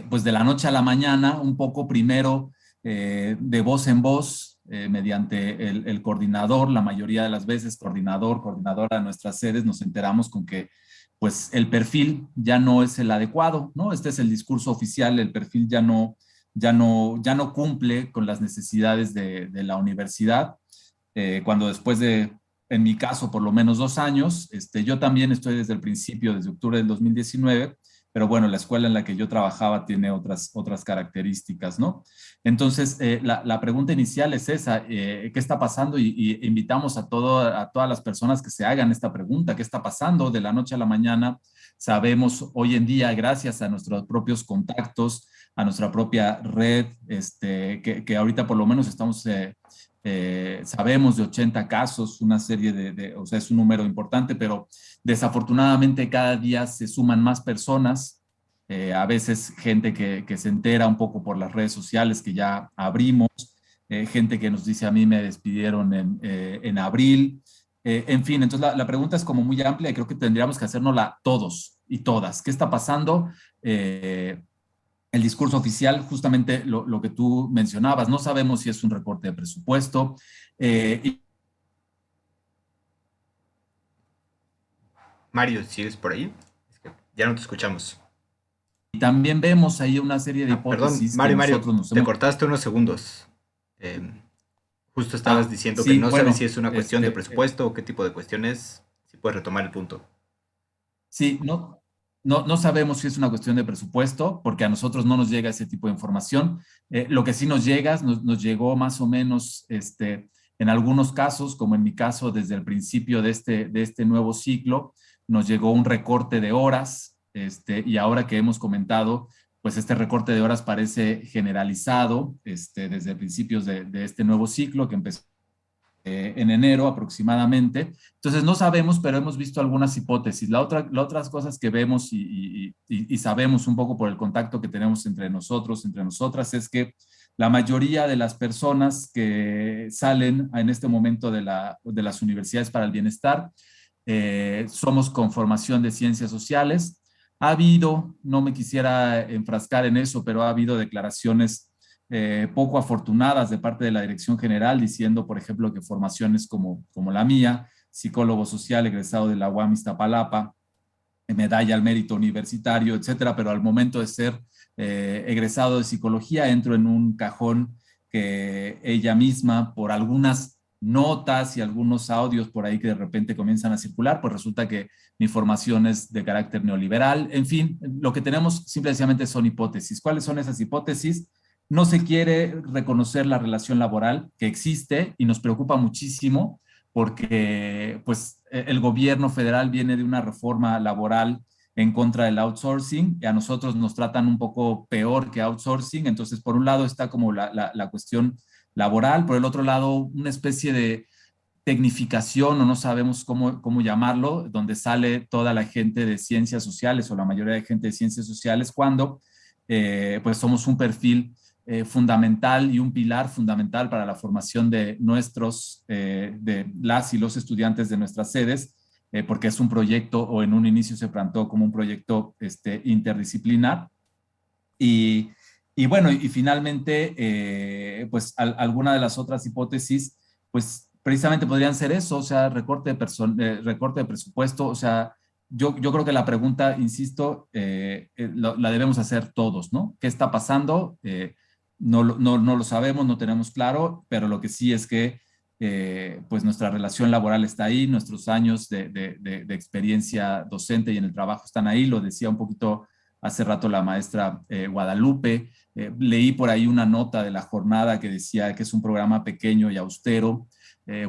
Speaker 12: pues de la noche a la mañana, un poco primero de voz en voz, mediante el coordinador, la mayoría de las veces coordinadora de nuestras sedes, nos enteramos con que pues el perfil ya no es el adecuado, ¿no? Este es el discurso oficial, el perfil ya no cumple con las necesidades de la universidad, cuando después de, en mi caso, por lo menos 2 años, yo también estoy desde el principio, desde octubre del 2019, pero bueno, la escuela en la que yo trabajaba tiene otras características, ¿no? Entonces, la pregunta inicial es esa, ¿qué está pasando? Y invitamos a todas las personas que se hagan esta pregunta, ¿qué está pasando de la noche a la mañana? Sabemos hoy en día, gracias a nuestros propios contactos, a nuestra propia red, que ahorita por lo menos estamos... sabemos de 80 casos, una serie o sea, es un número importante, pero desafortunadamente cada día se suman más personas, a veces gente que se entera un poco por las redes sociales que ya abrimos, gente que nos dice a mí me despidieron en abril, en fin, entonces la pregunta es como muy amplia y creo que tendríamos que hacérnosla todos y todas. ¿Qué está pasando? El discurso oficial, justamente lo que tú mencionabas, no sabemos si es un recorte de presupuesto.
Speaker 2: Mario, ¿sigues por ahí? Es que ya no te escuchamos.
Speaker 12: Y también vemos ahí una serie de hipótesis.
Speaker 2: Perdón, Mario,
Speaker 12: nosotros nos
Speaker 2: te
Speaker 12: hemos...
Speaker 2: cortaste unos segundos. Justo estabas diciendo que
Speaker 12: sí,
Speaker 2: no
Speaker 12: bueno,
Speaker 2: sabes si es una cuestión de presupuesto o qué tipo de cuestión es. Si puedes retomar el punto.
Speaker 12: Sí, no sabemos si es una cuestión de presupuesto, porque a nosotros no nos llega ese tipo de información. Lo que sí nos llega, nos llegó más o menos, en algunos casos, como en mi caso, desde el principio de este nuevo ciclo, nos llegó un recorte de horas, y ahora que hemos comentado, pues este recorte de horas parece generalizado, desde principios de este nuevo ciclo que empezó en enero aproximadamente. Entonces no sabemos, pero hemos visto algunas hipótesis. Las otras cosas que vemos y sabemos un poco por el contacto que tenemos entre nosotros, entre nosotras, es que la mayoría de las personas que salen en este momento de las universidades para el bienestar somos con formación de ciencias sociales. Ha habido, no me quisiera enfrascar en eso, pero ha habido declaraciones poco afortunadas de parte de la Dirección General, diciendo, por ejemplo, que formaciones como la mía, psicólogo social egresado de la UAM Iztapalapa, medalla al mérito universitario, etcétera, pero al momento de ser egresado de psicología, entro en un cajón que ella misma, por algunas notas y algunos audios por ahí que de repente comienzan a circular, pues resulta que mi formación es de carácter neoliberal. En fin, lo que tenemos simplemente son hipótesis. ¿Cuáles son esas hipótesis? No se quiere reconocer la relación laboral que existe y nos preocupa muchísimo porque pues, el gobierno federal viene de una reforma laboral en contra del outsourcing y a nosotros nos tratan un poco peor que outsourcing. Entonces, por un lado está como la cuestión laboral, por el otro lado, una especie de tecnificación o no sabemos cómo llamarlo, donde sale toda la gente de ciencias sociales o la mayoría de gente de ciencias sociales cuando pues somos un perfil fundamental y un pilar fundamental para la formación de de las y los estudiantes de nuestras sedes, porque es un proyecto o en un inicio se plantó como un proyecto interdisciplinar. Y bueno, y finalmente, pues alguna de las otras hipótesis, pues precisamente podrían ser eso, o sea, recorte de presupuesto, o sea, yo creo que la pregunta, insisto, la debemos hacer todos, ¿no? ¿Qué está pasando? No lo sabemos, no tenemos claro, pero lo que sí es que pues nuestra relación laboral está ahí, nuestros años de experiencia docente y en el trabajo están ahí, lo decía un poquito hace rato la maestra Guadalupe. Leí por ahí una nota de la jornada que decía que es un programa pequeño y austero.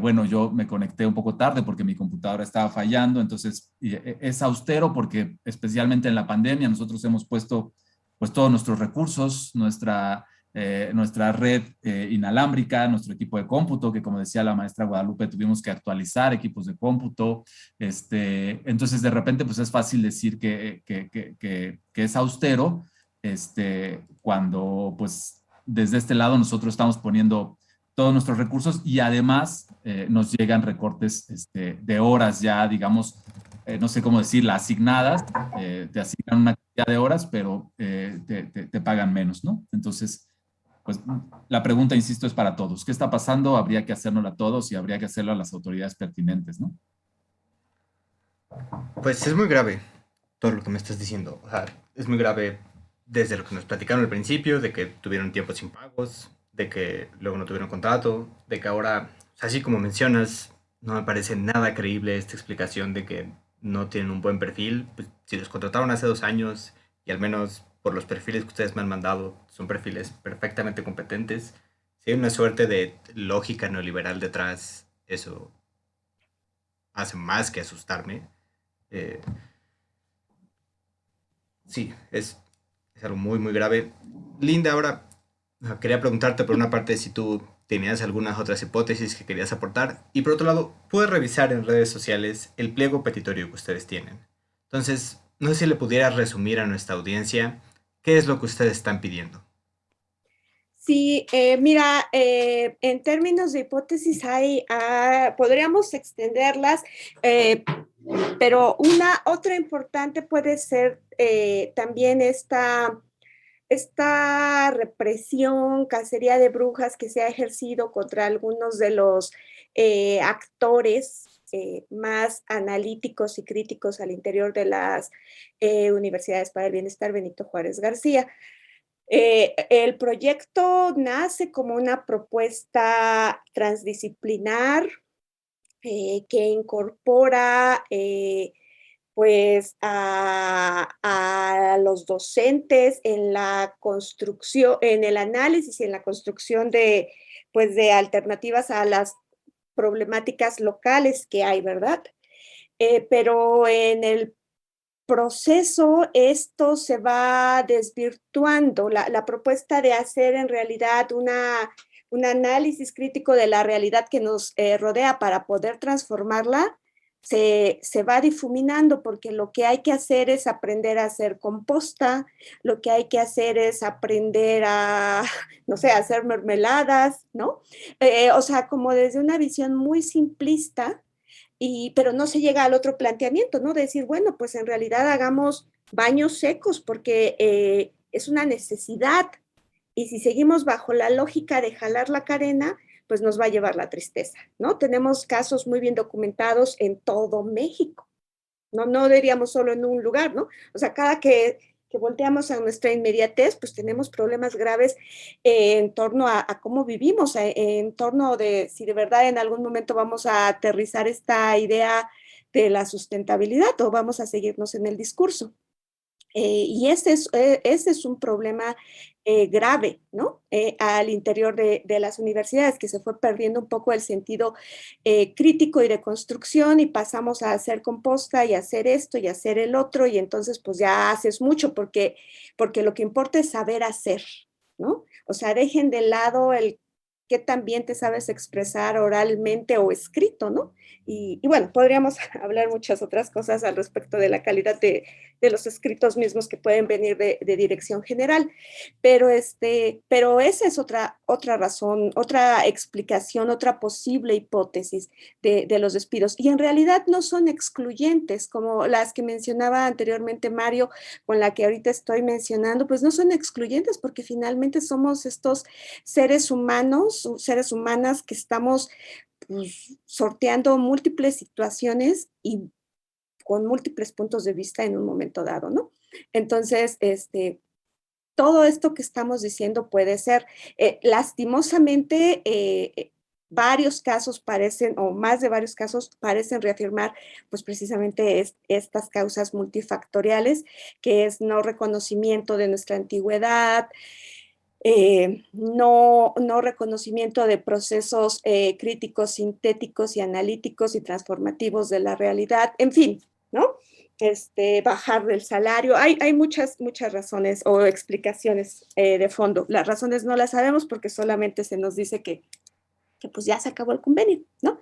Speaker 12: Bueno, yo me conecté un poco tarde porque mi computadora estaba fallando, entonces es austero porque especialmente en la pandemia nosotros hemos puesto pues todos nuestros recursos, nuestra red inalámbrica, nuestro equipo de cómputo, que como decía la maestra Guadalupe, tuvimos que actualizar equipos de cómputo. Entonces, de repente, pues es fácil decir que es austero, cuando pues desde este lado nosotros estamos poniendo todos nuestros recursos y además nos llegan recortes de horas ya, digamos, no sé cómo decirla, asignadas, te asignan una cantidad de horas, pero te pagan menos, ¿no? Entonces, pues la pregunta, insisto, es para todos. ¿Qué está pasando? Habría que hacérnoslo a todos y habría que hacerlo a las autoridades pertinentes, ¿no?
Speaker 2: Pues es muy grave todo lo que me estás diciendo. O sea, es muy grave desde lo que nos platicaron al principio, de que tuvieron tiempo sin pagos, de que luego no tuvieron contrato, de que ahora, o sea, así como mencionas, no me parece nada creíble esta explicación de que no tienen un buen perfil. Pues, si los contrataron hace 2 años y al menos por los perfiles que ustedes me han mandado, son perfiles perfectamente competentes. Si hay una suerte de lógica neoliberal detrás, eso hace más que asustarme. Eh, sí, es algo muy, muy grave. Linda, ahora quería preguntarte por una parte si tú tenías algunas otras hipótesis que querías aportar y por otro lado, pude revisar en redes sociales el pliego petitorio que ustedes tienen. Entonces, no sé si le pudieras resumir a nuestra audiencia qué es lo que ustedes están pidiendo.
Speaker 13: Sí, mira, en términos de hipótesis podríamos extenderlas, pero otra importante puede ser también esta represión, cacería de brujas que se ha ejercido contra algunos de los actores más analíticos y críticos al interior de las universidades para el bienestar Benito Juárez García. El proyecto nace como una propuesta transdisciplinar que incorpora pues a los docentes en la construcción, en el análisis y en la construcción pues de alternativas a las problemáticas locales que hay, ¿verdad? Pero en el proceso esto se va desvirtuando. La propuesta de hacer en realidad un análisis crítico de la realidad que nos rodea para poder transformarla se va difuminando, porque lo que hay que hacer es aprender a hacer composta, lo que hay que hacer es aprender a, no sé, a hacer mermeladas, ¿no? O sea, como desde una visión muy simplista, pero no se llega al otro planteamiento, ¿no? De decir, bueno, pues en realidad hagamos baños secos porque es una necesidad, y si seguimos bajo la lógica de jalar la cadena, pues nos va a llevar la tristeza, ¿no? Tenemos casos muy bien documentados en todo México, no diríamos solo en un lugar, ¿no? O sea, cada que volteamos a nuestra inmediatez, pues tenemos problemas graves en torno a cómo vivimos, en torno de si de verdad en algún momento vamos a aterrizar esta idea de la sustentabilidad o vamos a seguirnos en el discurso. Y ese es un problema grave, ¿no? Al interior de las universidades, que se fue perdiendo un poco el sentido crítico y de construcción, y pasamos a hacer composta y hacer esto y hacer el otro, y entonces pues ya haces mucho porque lo que importa es saber hacer, ¿no? O sea, dejen de lado el qué también te sabes expresar oralmente o escrito, ¿no? Y bueno, podríamos hablar muchas otras cosas al respecto de la calidad de los escritos mismos que pueden venir de dirección general, pero esa es otra razón, otra explicación, otra posible hipótesis de los despidos, y en realidad no son excluyentes como las que mencionaba anteriormente Mario, con la que ahorita estoy mencionando, pues no son excluyentes porque finalmente somos estos seres humanos, seres humanas que estamos pues, sorteando múltiples situaciones y con múltiples puntos de vista en un momento dado, ¿no? Entonces, todo esto que estamos diciendo puede ser, lastimosamente, varios casos parecen, o más de varios casos parecen reafirmar, pues precisamente estas causas multifactoriales, que es no reconocimiento de nuestra antigüedad, no reconocimiento de procesos críticos, sintéticos y analíticos y transformativos de la realidad, en fin, ¿no? Bajar del salario. Hay muchas razones o explicaciones de fondo. Las razones no las sabemos porque solamente se nos dice que pues ya se acabó el convenio, ¿no?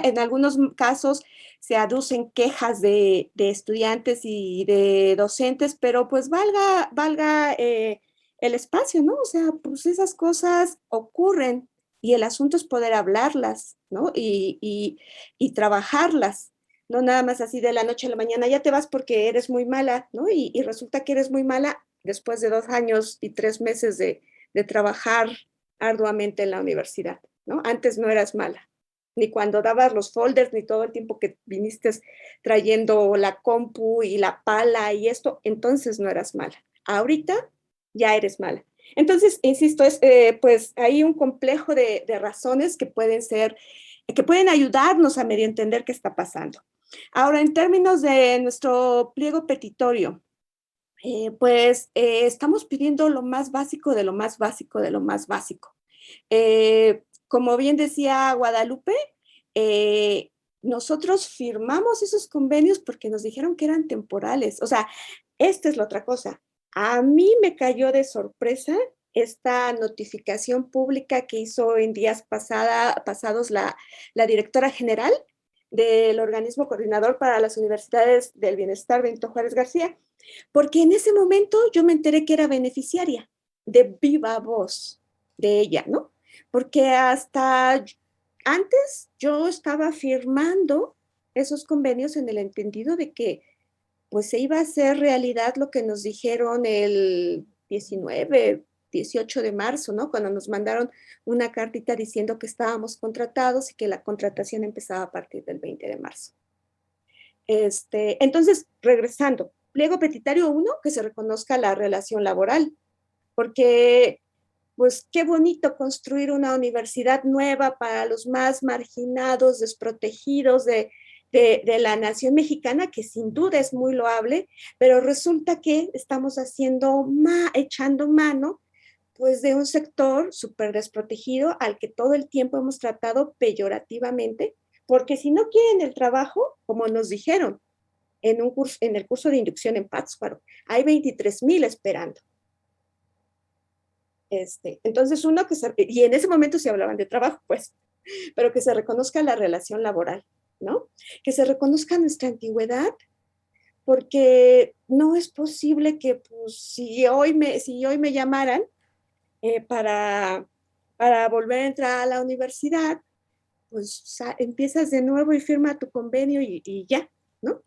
Speaker 13: En algunos casos se aducen quejas de estudiantes y de docentes, pero pues valga el espacio, ¿no? O sea, pues esas cosas ocurren y el asunto es poder hablarlas, ¿no? Y trabajarlas, no nada más así de la noche a la mañana, ya te vas porque eres muy mala, ¿no? Y resulta que eres muy mala después de 2 años y 3 meses de trabajar arduamente en la universidad, ¿no? Antes no eras mala, ni cuando dabas los folders, ni todo el tiempo que viniste trayendo la compu y la pala y esto, entonces no eras mala. Ahorita ya eres mala. Entonces, insisto, pues hay un complejo de razones que pueden ayudarnos a medio entender qué está pasando. Ahora, en términos de nuestro pliego petitorio, Estamos pidiendo lo más básico de lo más básico de lo más básico. Como bien decía Guadalupe, nosotros firmamos esos convenios porque nos dijeron que eran temporales. O sea, esta es la otra cosa. A mí me cayó de sorpresa esta notificación pública que hizo en días pasados la directora general del organismo coordinador para las universidades del bienestar, Benito Juárez García, porque en ese momento yo me enteré que era beneficiaria de viva voz de ella, ¿no? Porque hasta antes yo estaba firmando esos convenios en el entendido de que pues se iba a hacer realidad lo que nos dijeron el 19, 18 de marzo, ¿no? Cuando nos mandaron una cartita diciendo que estábamos contratados y que la contratación empezaba a partir del 20 de marzo. Entonces, regresando, pliego petitario 1, que se reconozca la relación laboral, porque pues qué bonito construir una universidad nueva para los más marginados, desprotegidos de la nación mexicana, que sin duda es muy loable, pero resulta que estamos echando mano pues de un sector súper desprotegido al que todo el tiempo hemos tratado peyorativamente, porque si no quieren el trabajo, como nos dijeron en el curso de inducción en Pátzcuaro, hay 23,000 esperando. Entonces y en ese momento se hablaban de trabajo, pues, pero que se reconozca la relación laboral, ¿no? Que se reconozca nuestra antigüedad, porque no es posible que, pues, si hoy me llamaran para volver a entrar a la universidad, pues empiezas de nuevo y firma tu convenio y ya, ¿no?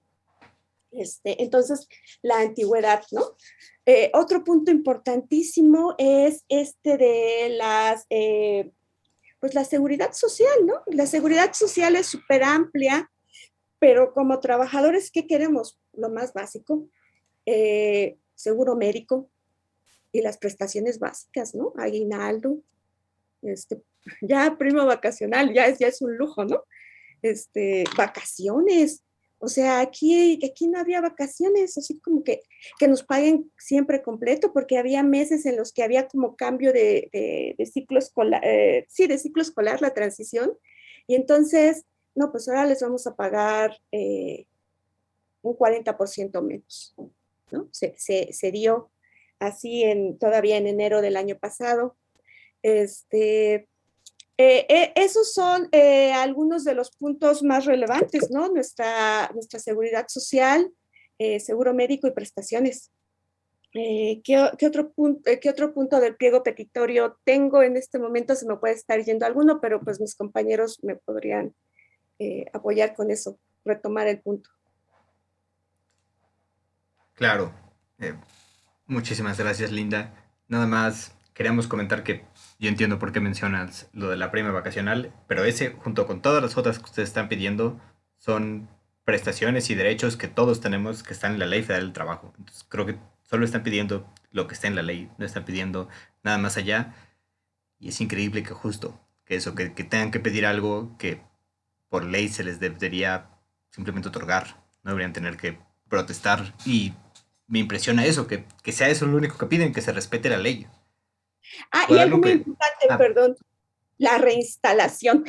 Speaker 13: Entonces, la antigüedad, ¿no? Otro punto importantísimo es de pues la seguridad social, ¿no? La seguridad social es súper amplia, pero como trabajadores, ¿qué queremos? Lo más básico, seguro médico y las prestaciones básicas, ¿no? Aguinaldo, ya prima vacacional, ya es un lujo, ¿no? Vacaciones. O sea, aquí no había vacaciones, así como que nos paguen siempre completo, porque había meses en los que había como cambio de ciclo escolar, de ciclo escolar, la transición, y entonces, no, pues ahora les vamos a pagar un 40% menos, ¿no? Se dio así todavía en enero del año pasado. Esos son algunos de los puntos más relevantes, ¿no? Nuestra seguridad social, seguro médico y prestaciones. ¿Qué otro punto del pliego petitorio tengo en este momento? Se me puede estar yendo alguno, pero pues mis compañeros me podrían apoyar con eso, retomar el punto.
Speaker 2: Claro. Muchísimas gracias, Linda. Nada más queríamos comentar que yo entiendo por qué mencionas lo de la prima vacacional, pero ese, junto con todas las otras que ustedes están pidiendo, son prestaciones y derechos que todos tenemos que están en la Ley Federal del Trabajo. Entonces, creo que solo están pidiendo lo que está en la ley, no están pidiendo nada más allá. Y es increíble que justo, que tengan que pedir algo que por ley se les debería simplemente otorgar. No deberían tener que protestar. Y me impresiona eso, que sea eso lo único que piden, que se respete la ley.
Speaker 13: Y algo muy importante, perdón, la reinstalación.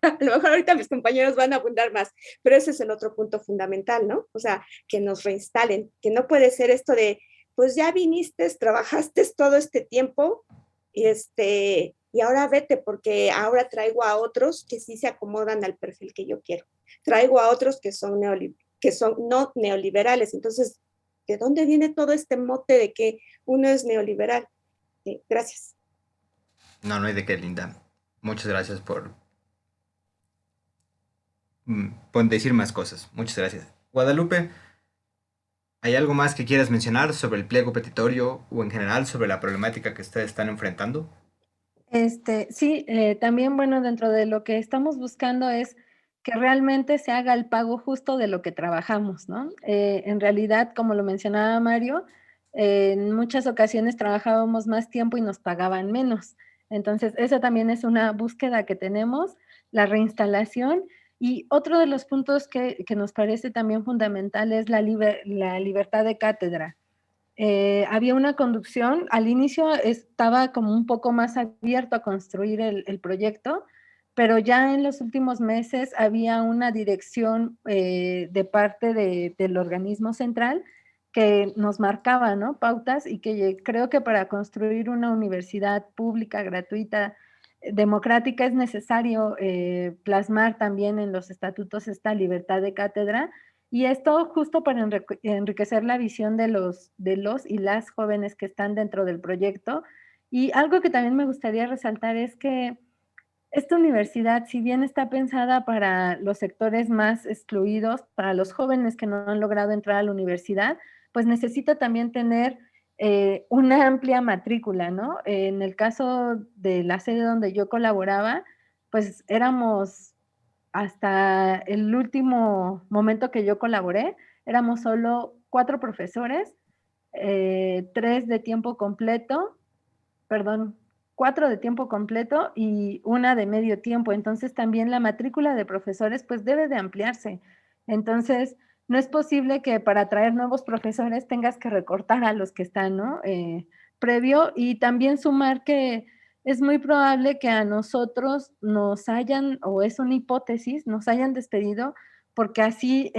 Speaker 13: A lo mejor ahorita mis compañeros van a abundar más, pero ese es el otro punto fundamental, ¿no? O sea, que nos reinstalen, que no puede ser esto de, pues ya viniste, trabajaste todo este tiempo y ahora vete, porque ahora traigo a otros que sí se acomodan al perfil que yo quiero. Traigo a otros que son no neoliberales. Entonces, ¿de dónde viene todo este mote de que uno es neoliberal? Gracias.
Speaker 2: No hay de qué, Linda. Muchas gracias por decir más cosas. Muchas gracias. Guadalupe, ¿hay algo más que quieras mencionar sobre el pliego petitorio o en general sobre la problemática que ustedes están enfrentando?
Speaker 14: Sí, también, bueno, dentro de lo que estamos buscando es que realmente se haga el pago justo de lo que trabajamos, ¿no? En realidad, como lo mencionaba Mario, en muchas ocasiones trabajábamos más tiempo y nos pagaban menos. Entonces, esa también es una búsqueda que tenemos, la reinstalación. Y otro de los puntos que nos parece también fundamental es la libertad de cátedra. había una conducción, al inicio estaba como un poco más abierto a construir el proyecto, pero ya en los últimos meses había una dirección de parte del organismo central que nos marcaba, ¿no?, pautas, y que creo que para construir una universidad pública, gratuita, democrática, es necesario plasmar también en los estatutos esta libertad de cátedra, y esto justo para enriquecer la visión de los y las jóvenes que están dentro del proyecto. Y algo que también me gustaría resaltar es que esta universidad, si bien está pensada para los sectores más excluidos, para los jóvenes que no han logrado entrar a la universidad, pues necesita también tener una amplia matrícula, ¿no? En el caso de la sede donde yo colaboraba, pues éramos, hasta el último momento que yo colaboré, éramos solo 4 profesores, 3 de tiempo completo, perdón, 4 de tiempo completo y 1 de medio tiempo. Entonces, también la matrícula de profesores, pues, debe de ampliarse. Entonces, no es posible que para traer nuevos profesores tengas que recortar a los que están, ¿no?, previo, y también sumar que es muy probable que a nosotros nos hayan, o es una hipótesis, nos hayan despedido porque así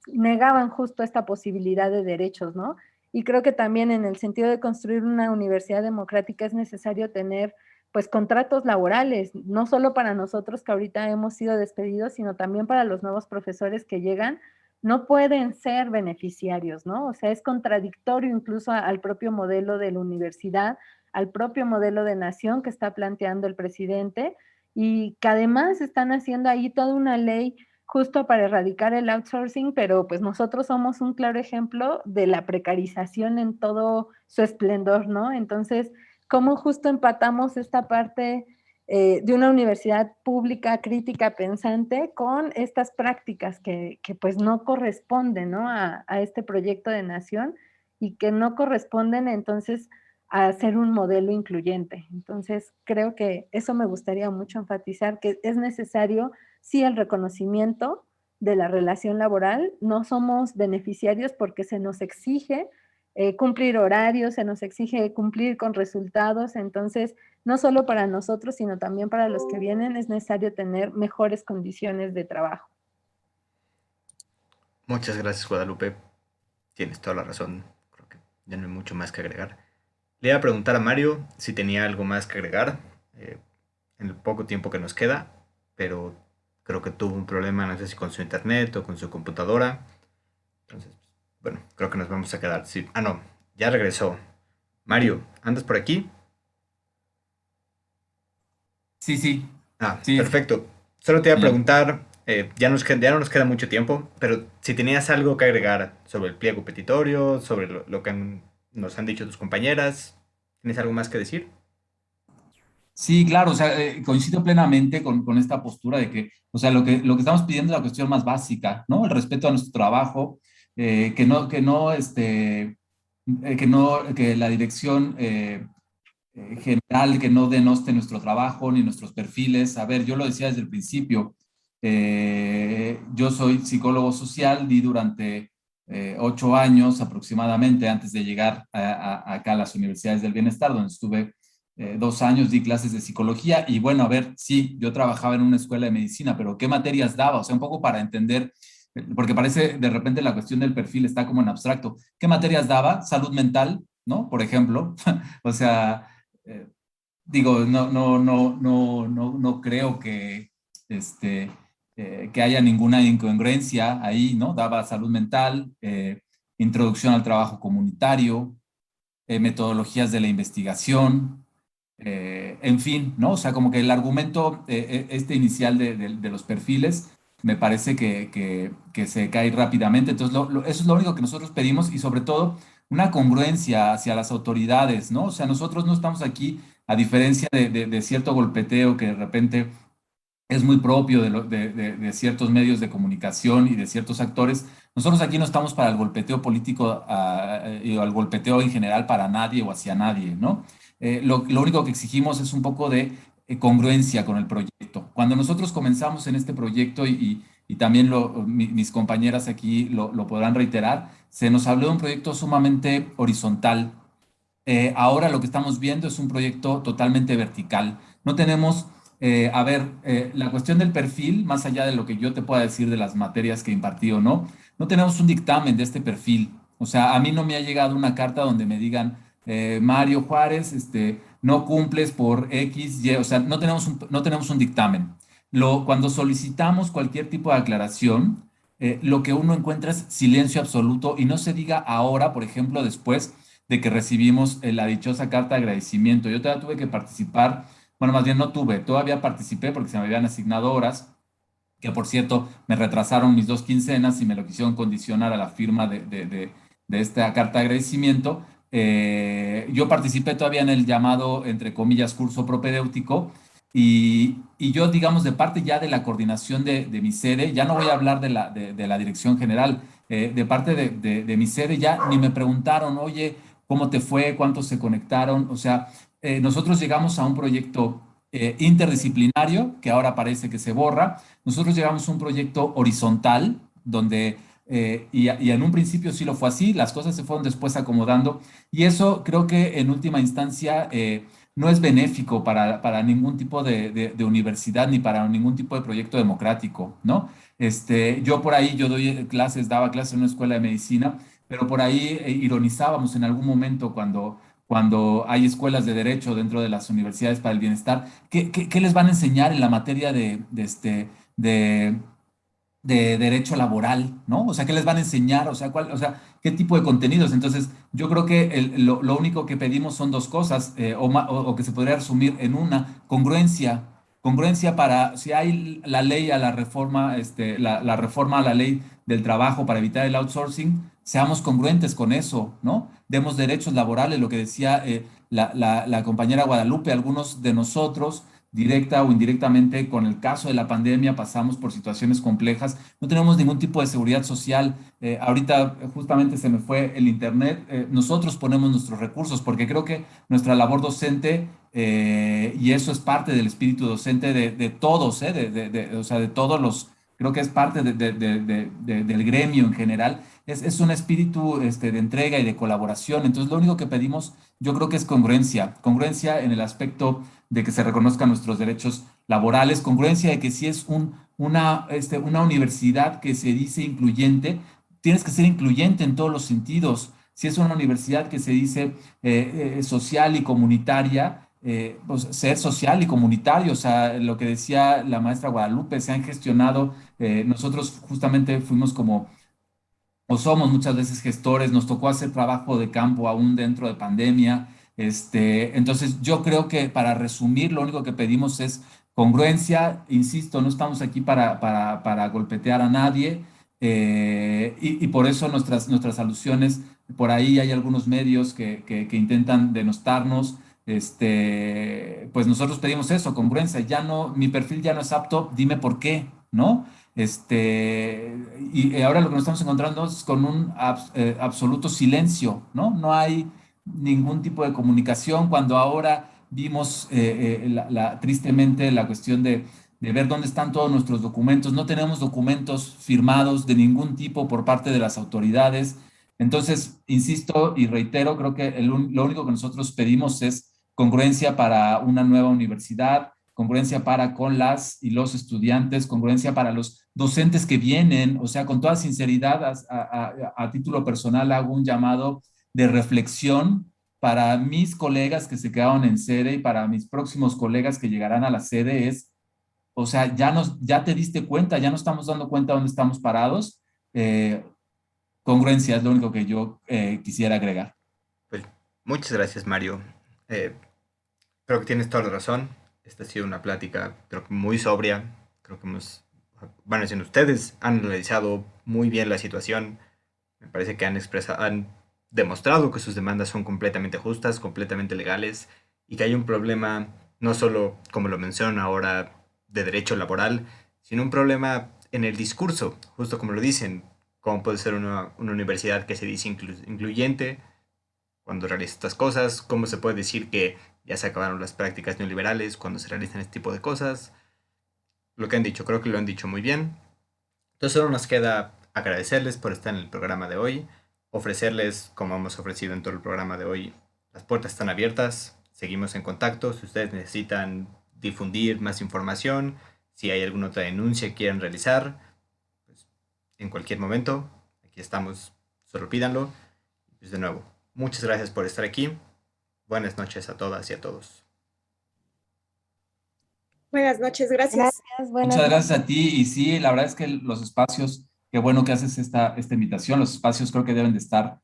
Speaker 14: negaban justo esta posibilidad de derechos, ¿no? Y creo que también en el sentido de construir una universidad democrática es necesario tener, pues, contratos laborales, no solo para nosotros que ahorita hemos sido despedidos, sino también para los nuevos profesores que llegan. No pueden ser beneficiarios, ¿no? O sea, es contradictorio incluso al propio modelo de la universidad, al propio modelo de nación que está planteando el presidente, y que además están haciendo ahí toda una ley justo para erradicar el outsourcing, pero pues nosotros somos un claro ejemplo de la precarización en todo su esplendor, ¿no? Entonces, ¿cómo justo empatamos esta parte de una universidad pública, crítica, pensante, con estas prácticas que pues no corresponden, ¿no?, a este proyecto de nación, y que no corresponden entonces a ser un modelo incluyente? Entonces, creo que eso me gustaría mucho enfatizar, que es necesario, sí, el reconocimiento de la relación laboral. No somos beneficiarios porque se nos exige cumplir horarios, se nos exige cumplir con resultados. Entonces, no solo para nosotros, sino también para los que vienen, es necesario tener mejores condiciones de trabajo.
Speaker 2: Muchas gracias, Guadalupe. Tienes toda la razón. Creo que ya no hay mucho más que agregar. Le iba a preguntar a Mario si tenía algo más que agregar en el poco tiempo que nos queda, pero creo que tuvo un problema, no sé si con su internet o con su computadora. Entonces, bueno, creo que nos vamos a quedar. Sí. Ah, no, ya regresó. Mario, ¿andas por aquí?
Speaker 12: Sí, sí.
Speaker 2: Ah,
Speaker 12: Sí.
Speaker 2: perfecto. Solo te iba a
Speaker 12: Ya.
Speaker 2: preguntar, ya no nos queda mucho tiempo, pero si tenías algo que agregar sobre el pliego petitorio, sobre lo que nos han dicho tus compañeras, ¿tienes algo más que decir?
Speaker 12: Sí, claro, o sea, coincido plenamente con esta postura de que, o sea, lo que estamos pidiendo es la cuestión más básica, ¿no? El respeto a nuestro trabajo, que la dirección general, que no denoste nuestro trabajo ni nuestros perfiles. A ver, yo lo decía desde el principio, yo soy psicólogo social, di durante 8 años aproximadamente antes de llegar acá a las universidades del bienestar, donde estuve 2 años, di clases de psicología. Y bueno, a ver, sí, yo trabajaba en una escuela de medicina, pero ¿qué materias daba? O sea, un poco para entender, porque parece de repente la cuestión del perfil está como en abstracto. ¿Qué materias daba? Salud mental, ¿no? Por ejemplo. O sea, digo, no creo que haya ninguna incongruencia ahí, ¿no? Daba salud mental, introducción al trabajo comunitario, metodologías de la investigación, en fin, ¿no? O sea, como que el argumento inicial de los perfiles me parece que se cae rápidamente. Entonces, eso es lo único que nosotros pedimos, y sobre todo una congruencia hacia las autoridades, ¿no? O sea, nosotros no estamos aquí, a diferencia de cierto golpeteo que de repente es muy propio de ciertos medios de comunicación y de ciertos actores. Nosotros aquí no estamos para el golpeteo político y al golpeteo en general para nadie o hacia nadie, ¿no? Lo único que exigimos es un poco de congruencia con el proyecto. Cuando nosotros comenzamos en este proyecto y y también mis compañeras aquí lo podrán reiterar, se nos habló de un proyecto sumamente horizontal. Ahora lo que estamos viendo es un proyecto totalmente vertical. No tenemos, la cuestión del perfil, más allá de lo que yo te pueda decir de las materias que impartí o no, no tenemos un dictamen de este perfil. O sea, a mí no me ha llegado una carta donde me digan, Mario Juárez, no cumples por X, Y, o sea, no tenemos un dictamen. Cuando solicitamos cualquier tipo de aclaración, lo que uno encuentra es silencio absoluto y no se diga ahora, por ejemplo, después de que recibimos la dichosa carta de agradecimiento. Yo todavía tuve que participar, bueno, más bien no tuve, todavía participé porque se me habían asignado horas, que por cierto me retrasaron mis 2 quincenas y me lo quisieron condicionar a la firma de esta carta de agradecimiento. Yo participé todavía en el llamado, entre comillas, curso propedéutico y yo, digamos, de parte ya de la coordinación de mi sede, ya no voy a hablar de la dirección general, de parte de mi sede ya ni me preguntaron, oye, ¿cómo te fue? ¿Cuántos se conectaron? O sea, nosotros llegamos a un proyecto interdisciplinario que ahora parece que se borra. Nosotros llegamos a un proyecto horizontal donde, y en un principio sí lo fue así, las cosas se fueron después acomodando y eso creo que en última instancia no es benéfico para ningún tipo de universidad ni para ningún tipo de proyecto democrático, ¿no? Yo por ahí, yo daba clases en una escuela de medicina, pero por ahí ironizábamos en algún momento cuando hay escuelas de derecho dentro de las universidades para el bienestar, ¿qué les van a enseñar en la materia de, de derecho laboral, ¿no? O sea, ¿qué les van a enseñar? O sea, ¿qué tipo de contenidos? Entonces, yo creo que lo único que pedimos son dos cosas, o que se podría resumir en una, congruencia. Congruencia para, si hay la ley a la reforma, la reforma a la ley del trabajo para evitar el outsourcing, seamos congruentes con eso, ¿no? Demos derechos laborales, lo que decía la compañera Guadalupe, algunos de nosotros directa o indirectamente con el caso de la pandemia pasamos por situaciones complejas, no tenemos ningún tipo de seguridad social. Ahorita justamente se me fue el internet, nosotros ponemos nuestros recursos porque creo que nuestra labor docente, y eso es parte del espíritu docente de todos, o sea, de todos los, creo que es parte del gremio en general, es un espíritu de entrega y de colaboración. Entonces, lo único que pedimos, yo creo que es congruencia en el aspecto de que se reconozcan nuestros derechos laborales, congruencia de que si es una universidad que se dice incluyente, tienes que ser incluyente en todos los sentidos. Si es una universidad que se dice social y comunitaria, pues ser social y comunitario, o sea, lo que decía la maestra Guadalupe, se han gestionado, nosotros justamente fuimos como o somos muchas veces gestores, nos tocó hacer trabajo de campo aún dentro de pandemia. Entonces, yo creo que para resumir, lo único que pedimos es congruencia. Insisto, no estamos aquí para golpetear a nadie, y por eso nuestras alusiones, por ahí hay algunos medios que intentan denostarnos. Pues nosotros pedimos eso, congruencia. Ya no, mi perfil ya no es apto, dime por qué, ¿no? Y ahora lo que nos estamos encontrando es con un absoluto silencio, ¿no? No hay ningún tipo de comunicación. Cuando ahora vimos tristemente la cuestión de ver dónde están todos nuestros documentos, no tenemos documentos firmados de ningún tipo por parte de las autoridades. Entonces, insisto y reitero, creo que lo único que nosotros pedimos es congruencia para una nueva universidad, congruencia para con las y los estudiantes, congruencia para los docentes que vienen. O sea, con toda sinceridad, a título personal hago un llamado de reflexión para mis colegas que se quedaron en sede y para mis próximos colegas que llegarán a la sede o sea, ya te diste cuenta, ya nos estamos dando cuenta dónde estamos parados. Congruencia es lo único que yo quisiera agregar.
Speaker 2: Pues, muchas gracias, Mario. Creo que tienes toda la razón. Esta ha sido una plática, creo que muy sobria. Creo que van a decir ustedes, han analizado muy bien la situación. Me parece que han demostrado que sus demandas son completamente justas, completamente legales, y que hay un problema, no solo, como lo menciono ahora, de derecho laboral, sino un problema en el discurso, justo como lo dicen. ¿Cómo puede ser una universidad que se dice incluyente cuando realiza estas cosas? ¿Cómo se puede decir que ya se acabaron las prácticas neoliberales cuando se realizan este tipo de cosas? Lo que han dicho, creo que lo han dicho muy bien. Entonces solo nos queda agradecerles por estar en el programa de hoy, ofrecerles, como hemos ofrecido en todo el programa de hoy, las puertas están abiertas, seguimos en contacto. Si ustedes necesitan difundir más información, si hay alguna otra denuncia que quieran realizar, pues, en cualquier momento, aquí estamos, solo pídanlo. Pues de nuevo, muchas gracias por estar aquí. Buenas noches a todas y a todos.
Speaker 13: Buenas noches, gracias.
Speaker 12: Muchas gracias a ti. Y sí, la verdad es que los espacios, qué bueno que haces esta invitación. Los espacios creo que deben de estar,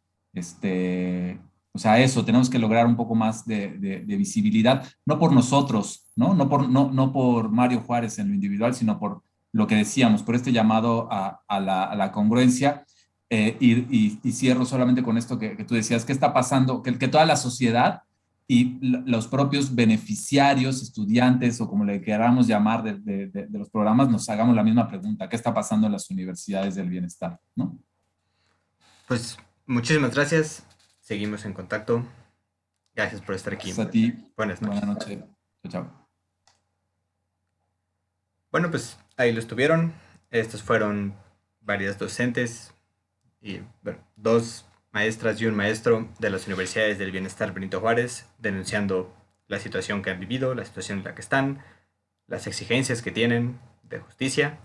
Speaker 12: o sea, eso, tenemos que lograr un poco más de visibilidad, no por nosotros, ¿no? No por Mario Juárez en lo individual, sino por lo que decíamos, por este llamado a la congruencia. Y cierro solamente con esto que tú decías, ¿qué está pasando? Que toda la sociedad y los propios beneficiarios, estudiantes o como le queramos llamar de los programas, nos hagamos la misma pregunta. ¿Qué está pasando en las universidades del bienestar? ¿No?
Speaker 2: Pues muchísimas gracias. Seguimos en contacto. Gracias por estar aquí.
Speaker 12: Gracias a ti.
Speaker 2: Buenas noches.
Speaker 12: Buenas noches. Chao, chao.
Speaker 2: Bueno, pues ahí lo estuvieron. Estos fueron varias docentes y bueno, 2 maestras y un maestro de las universidades del bienestar Benito Juárez, denunciando la situación que han vivido, la situación en la que están, las exigencias que tienen de justicia.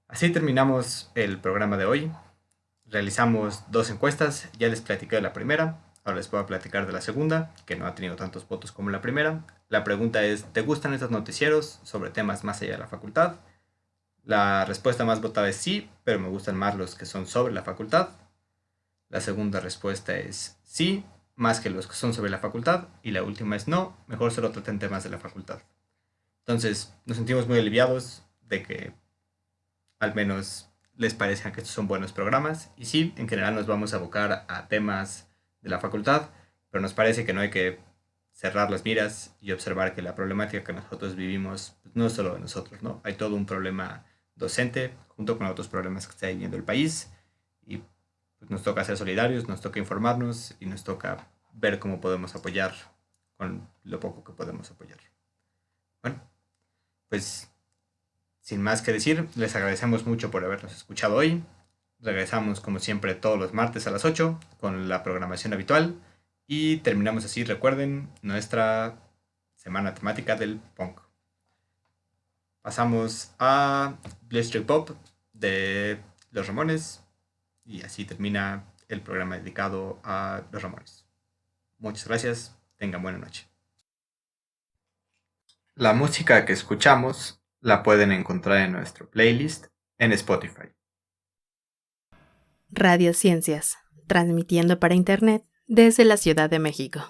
Speaker 2: Así terminamos el programa de hoy. Realizamos 2 encuestas, ya les platiqué de la primera, ahora les voy a platicar de la segunda, que no ha tenido tantos votos como la primera. La pregunta es, ¿te gustan estos noticieros sobre temas más allá de la facultad? La respuesta más votada es sí, pero me gustan más los que son sobre la facultad. La segunda respuesta es sí, más que los que son sobre la facultad. Y la última es no, mejor solo traten temas de la facultad. Entonces, nos sentimos muy aliviados de que al menos les parezcan que estos son buenos programas. Y sí, en general nos vamos a abocar a temas de la facultad, pero nos parece que no hay que cerrar las miras y observar que la problemática que nosotros vivimos pues, no es solo de nosotros, ¿no? Hay todo un problema docente junto con otros problemas que está viviendo el país y pues, nos toca ser solidarios, nos toca informarnos y nos toca ver cómo podemos apoyar con lo poco que podemos apoyar. Bueno, pues sin más que decir, les agradecemos mucho por habernos escuchado hoy. Regresamos como siempre todos los martes a las 8 con la programación habitual y terminamos así, recuerden, nuestra semana temática del punk. Pasamos a Blitzkrieg Pop de Los Ramones y así termina el programa dedicado a Los Ramones. Muchas gracias, tengan buena noche. La música que escuchamos la pueden encontrar en nuestro playlist en Spotify.
Speaker 15: Radio Ciencias, transmitiendo para Internet desde la Ciudad de México.